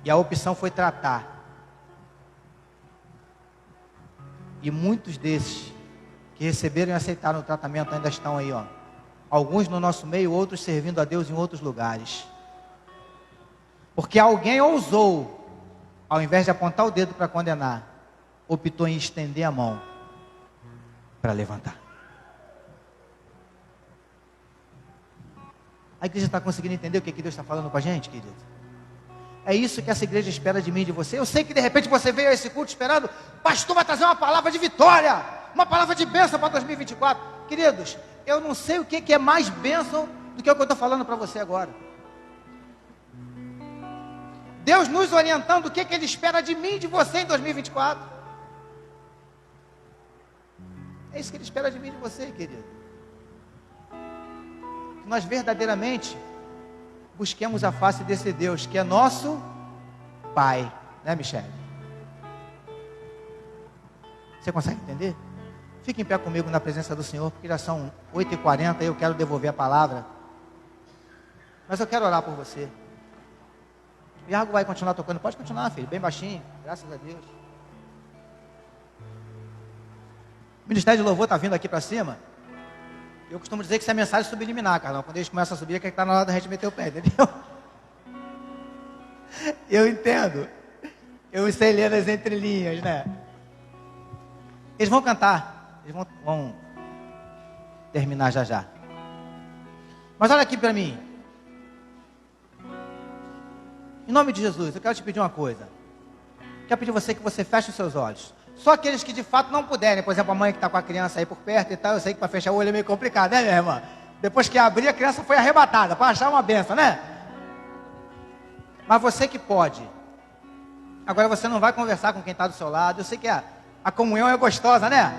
S1: E a opção foi tratar. E muitos desses que receberam e aceitaram o tratamento ainda estão aí, ó. Alguns no nosso meio, outros servindo a Deus em outros lugares. Porque alguém ousou, ao invés de apontar o dedo para condenar, optou em estender a mão para levantar. A igreja está conseguindo entender o que Deus está falando com a gente, querido? É isso que essa igreja espera de mim e de você. Eu sei que de repente você veio a esse culto esperando, pastor vai trazer uma palavra de vitória, uma palavra de bênção para 2024. Queridos, eu não sei o que é mais bênção do que o que eu estou falando para você agora. Deus nos orientando o que Ele espera de mim e de você em 2024. É isso que Ele espera de mim e de você, querido. Que nós verdadeiramente busquemos a face desse Deus que é nosso Pai, né, Michele? Você consegue entender? Fique em pé comigo na presença do Senhor, porque já são 8h40 e eu quero devolver a palavra. Mas eu quero orar por você. O Iago vai continuar tocando. Pode continuar, filho, bem baixinho, graças a Deus. O Ministério de Louvor está vindo aqui para cima. Eu costumo dizer que isso é mensagem subliminar, Carlão. Quando eles começam a subir, é que está na hora da gente meter o pé, entendeu? Eu entendo. Eu sei ler as entrelinhas, né? Eles vão cantar. Eles vão terminar já já. Mas olha aqui para mim. Em nome de Jesus, eu quero te pedir uma coisa. Quero pedir a você que você feche os seus olhos. Só aqueles que de fato não puderem. Por exemplo, a mãe que está com a criança aí por perto e tal. Eu sei que para fechar o olho é meio complicado, né, minha irmã? Depois que abrir, a criança foi arrebatada. Para achar uma benção, né? Mas você que pode. Agora você não vai conversar com quem está do seu lado. Eu sei que A comunhão é gostosa, né?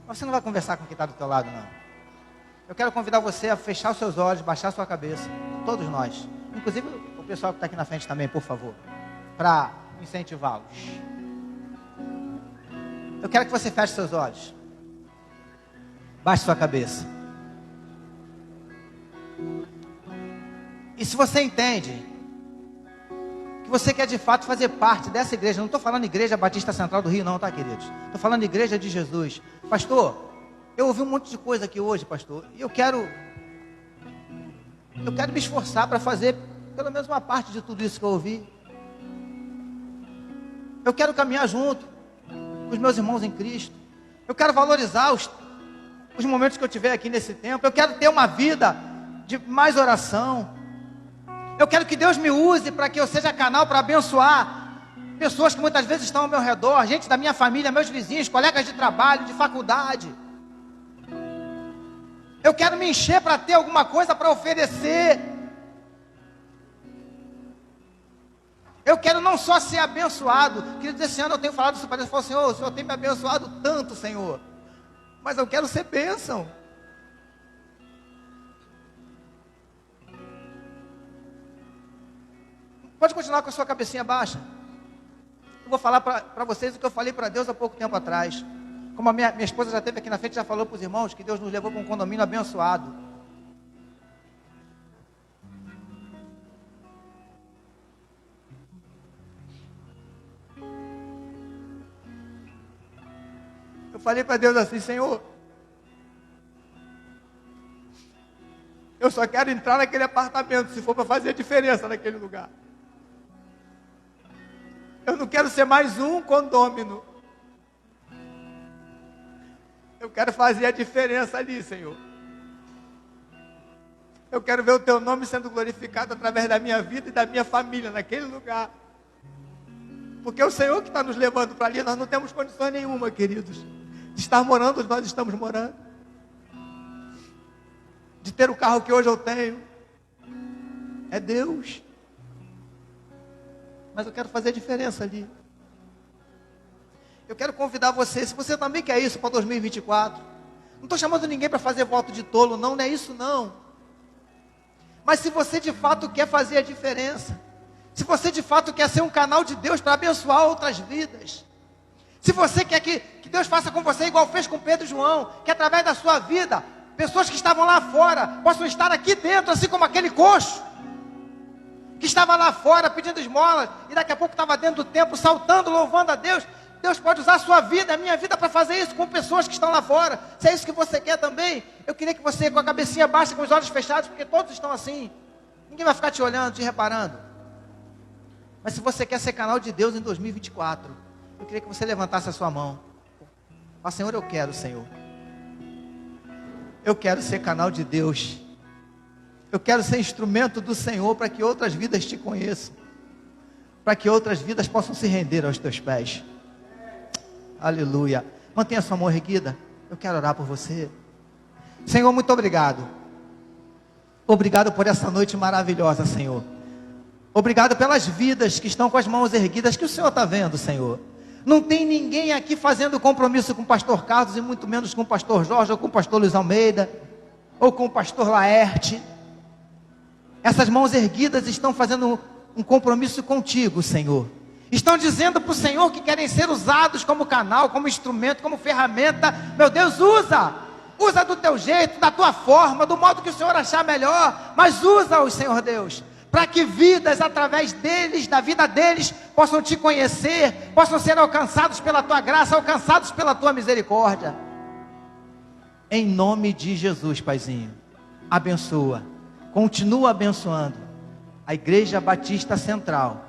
S1: Mas você não vai conversar com quem está do teu lado, não. Eu quero convidar você a fechar os seus olhos, baixar a sua cabeça. Todos nós. Inclusive o pessoal que está aqui na frente também, por favor. Para incentivá-los. Eu quero que você feche seus olhos. Baixe sua cabeça. E se você entende que você quer de fato fazer parte dessa igreja, não estou falando Igreja Batista Central do Rio não, tá, queridos? Estou falando Igreja de Jesus. Pastor, eu ouvi um monte de coisa aqui hoje, pastor, e eu quero me esforçar para fazer pelo menos uma parte de tudo isso que eu ouvi. Eu quero caminhar junto com os meus irmãos em Cristo. Eu quero valorizar os momentos que eu tiver aqui nesse tempo. Eu quero ter uma vida de mais oração. Eu quero que Deus me use para que eu seja canal para abençoar pessoas que muitas vezes estão ao meu redor, gente da minha família, meus vizinhos, colegas de trabalho, de faculdade. Eu quero me encher para ter alguma coisa para oferecer. Eu quero não só ser abençoado. Queridos, esse ano eu tenho falado isso para Deus. Eu falo, Senhor, o Senhor tem me abençoado tanto, Senhor. Mas eu quero ser bênção. Pode continuar com a sua cabecinha baixa. Eu vou falar para vocês o que eu falei para Deus há pouco tempo atrás. Como a minha esposa já esteve aqui na frente, já falou para os irmãos que Deus nos levou para um condomínio abençoado. Eu falei para Deus assim, Senhor, eu só quero entrar naquele apartamento se for para fazer diferença naquele lugar. Eu não quero ser mais um condômino. Eu quero fazer a diferença ali, Senhor. Eu quero ver o Teu nome sendo glorificado através da minha vida e da minha família naquele lugar. Porque é o Senhor que está nos levando para ali. Nós não temos condições nenhuma, queridos, de estar morando onde nós estamos morando. De ter o carro que hoje eu tenho. É Deus. Mas eu quero fazer a diferença ali. Eu quero convidar você, se você também quer isso para 2024. Não estou chamando ninguém para fazer voto de tolo, não é isso não. Mas se você de fato quer fazer a diferença, se você de fato quer ser um canal de Deus para abençoar outras vidas, se você quer que Deus faça com você igual fez com Pedro e João, que através da sua vida, pessoas que estavam lá fora, possam estar aqui dentro, assim como aquele coxo, que estava lá fora pedindo esmolas, e daqui a pouco estava dentro do templo, saltando, louvando a Deus. Deus pode usar a sua vida, a minha vida, para fazer isso com pessoas que estão lá fora. Se é isso que você quer também, eu queria que você, com a cabecinha baixa, com os olhos fechados, porque todos estão assim, ninguém vai ficar te olhando, te reparando. Mas se você quer ser canal de Deus em 2024, eu queria que você levantasse a sua mão. Fala, Senhor, eu quero, Senhor. Eu quero ser canal de Deus. Eu quero ser instrumento do Senhor para que outras vidas te conheçam. Para que outras vidas possam se render aos teus pés. Aleluia. Mantenha sua mão erguida. Eu quero orar por você. Senhor, muito obrigado. Obrigado por essa noite maravilhosa, Senhor. Obrigado pelas vidas que estão com as mãos erguidas, que o Senhor está vendo, Senhor. Não tem ninguém aqui fazendo compromisso com o pastor Carlos, e muito menos com o pastor Jorge, ou com o pastor Luiz Almeida, ou com o pastor Laerte. Essas mãos erguidas estão fazendo um compromisso contigo, Senhor. Estão dizendo para o Senhor que querem ser usados como canal, como instrumento, como ferramenta. Meu Deus, usa do teu jeito, da tua forma, do modo que o Senhor achar melhor, mas usa-os, Senhor Deus, para que vidas através deles, da vida deles, possam te conhecer, possam ser alcançados pela tua graça, alcançados pela tua misericórdia. Em nome de Jesus, Paizinho, abençoa, continua abençoando a Igreja Batista Central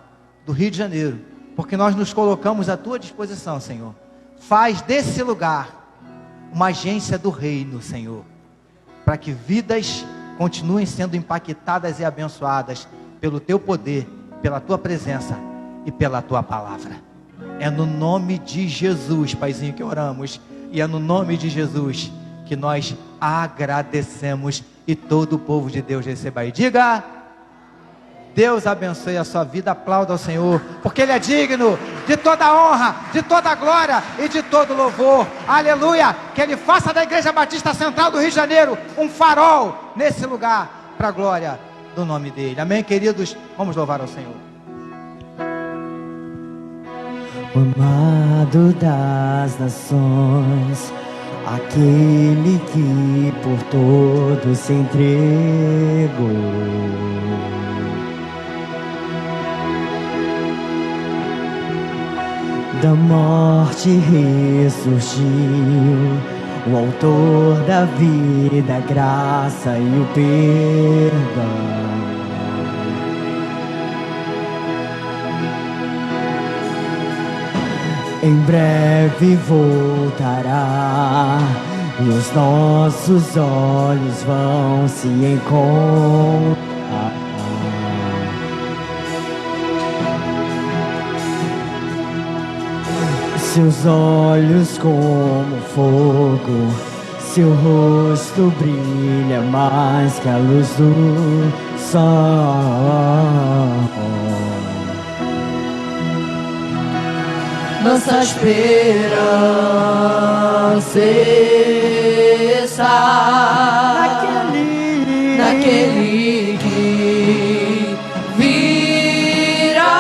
S1: do Rio de Janeiro, porque nós nos colocamos à tua disposição, Senhor. Faz desse lugar uma agência do reino, Senhor, para que vidas continuem sendo impactadas e abençoadas pelo teu poder, pela tua presença e pela tua palavra. É no nome de Jesus, Paizinho, que oramos, e é no nome de Jesus que nós agradecemos, e todo o povo de Deus receba aí. Diga Deus abençoe a sua vida, aplauda ao Senhor, porque Ele é digno de toda honra, de toda glória e de todo louvor. Aleluia! Que Ele faça da Igreja Batista Central do Rio de Janeiro um farol nesse lugar, para a glória do nome dEle. Amém, queridos? Vamos louvar ao Senhor.
S3: O amado das nações, aquele que por todos se entregou, da morte ressurgiu, o autor da vida, a graça e o perdão. Em breve voltará e os nossos olhos vão se encontrar. Seus olhos como fogo, seu rosto brilha mais que a luz do sol.
S4: Nossa esperança está naquele que virá.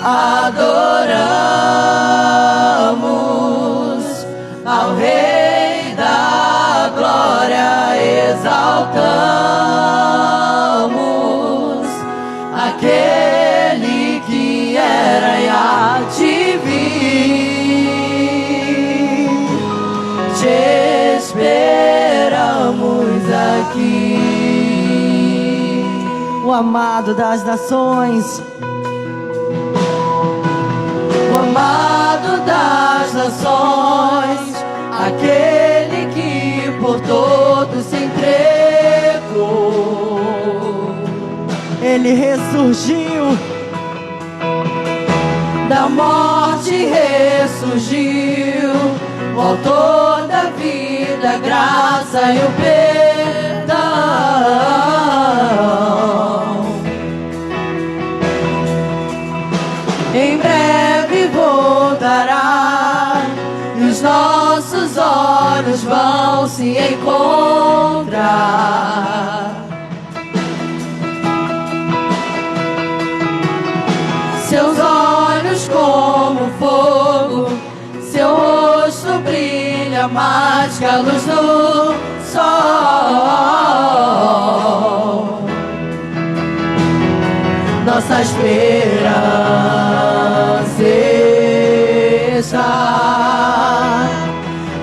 S4: Adoramos ao Rei da Glória, exaltamos aquele que era e há de vir. Te esperamos aqui.
S3: O amado das nações,
S4: O amado das nações, aquele que por todos se entregou,
S3: ele ressurgiu,
S4: da morte ressurgiu, o autor da vida, a graça e o perdão. Em breve voltará e os nossos olhos vão se encontrar. Seus olhos como fogo, seu rosto brilha mais que a luz do sol. Nossa esperança está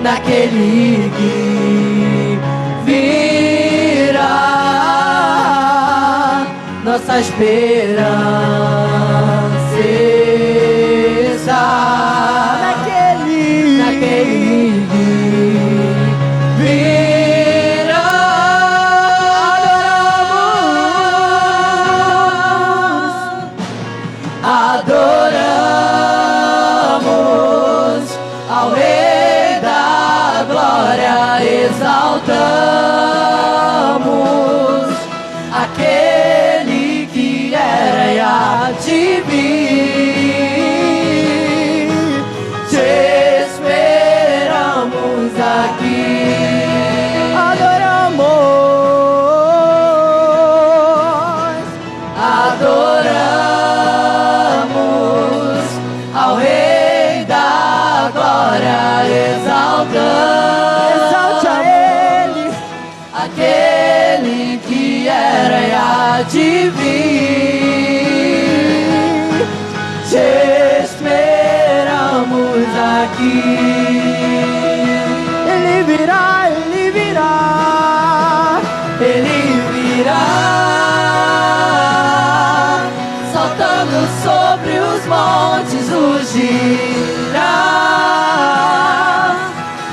S4: naquele que virá. Nossa esperança está naquele que virá. Adoramos ao Rei da Glória, exaltamos aquele que era e há de vir. Te esperamos aqui. Adoramos ao Rei da Glória, exalte a Ele, aquele que era e há de vir. Te esperamos aqui. Ele virá, Ele virá, Ele virá, saltando sobre os montes rugirá.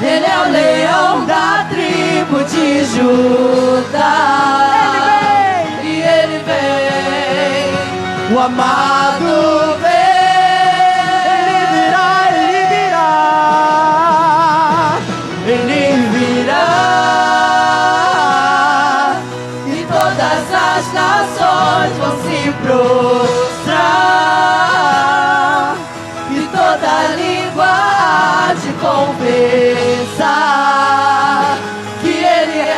S4: Ele é o leão da tribo de Judá. Ele vem, o amado vem. Ele virá, Ele virá, Ele virá. toda língua há de confessar que Ele é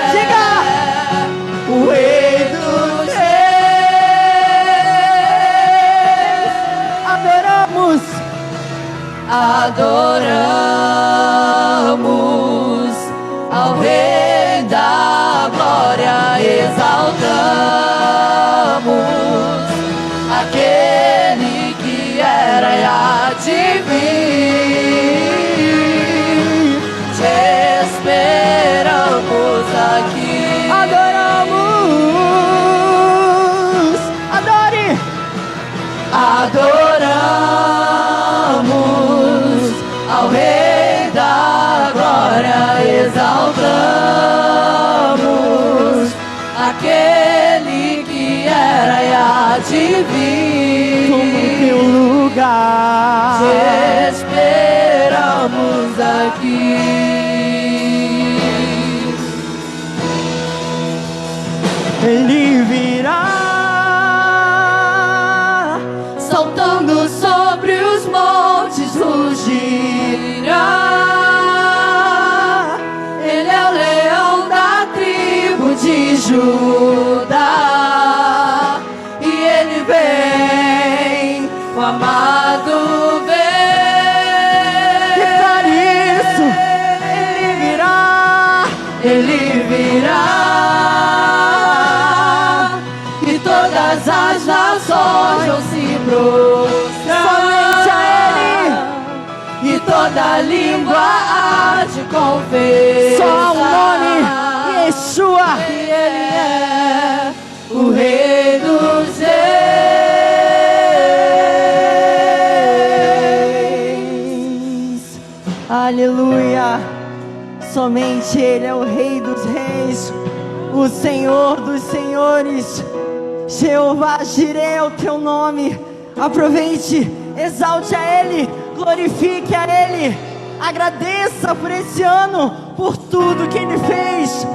S4: o Rei dos Reis. Adoramos ao Rei da Glória, exaltamos aquele que era e há de vir. Te esperamos aqui.
S3: Adoramos. Adore.
S4: Adoramos ao Rei da Glória, exaltamos aquele que era e há de vir.
S3: Toma o teu lugar.
S4: Te esperamos aqui.
S3: Ele virá.
S4: Saltando sobre os montes rugirá. Ele é o leão da tribo de Judá. E ele vem, o amado vem.
S3: Declare isso. Ele virá.
S4: Ele virá. E todas as nações vão se prostrar.
S3: Somente a
S4: Ele. E toda língua há de confessar.
S3: Só o nome Yeshua.
S4: Que Ele é o Rei dos Reis.
S3: Aleluia. Somente Ele é o Rei dos Reis, o Senhor dos Senhores. Jeová Jireh é o teu nome. Aproveite, exalte a Ele, glorifique a Ele, agradeça por esse ano, por tudo que Ele fez.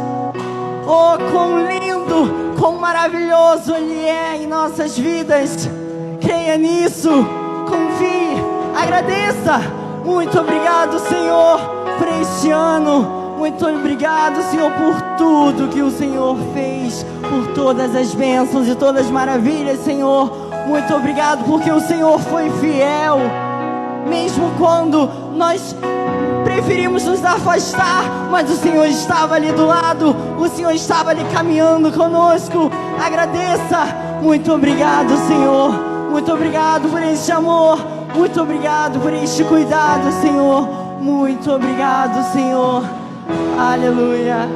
S3: Oh, quão lindo, quão maravilhoso Ele é em nossas vidas. Creia nisso, confie, agradeça. Muito obrigado, Senhor, por este ano. Muito obrigado, Senhor, por tudo que o Senhor fez, por todas as bênçãos e todas as maravilhas, Senhor. Muito obrigado porque o Senhor foi fiel, mesmo quando nós preferimos nos afastar, mas o Senhor estava ali do lado, o Senhor estava ali caminhando conosco. Agradeça. Muito obrigado, Senhor. Muito obrigado por este amor. Muito obrigado por este cuidado, Senhor. Muito obrigado, Senhor. Aleluia.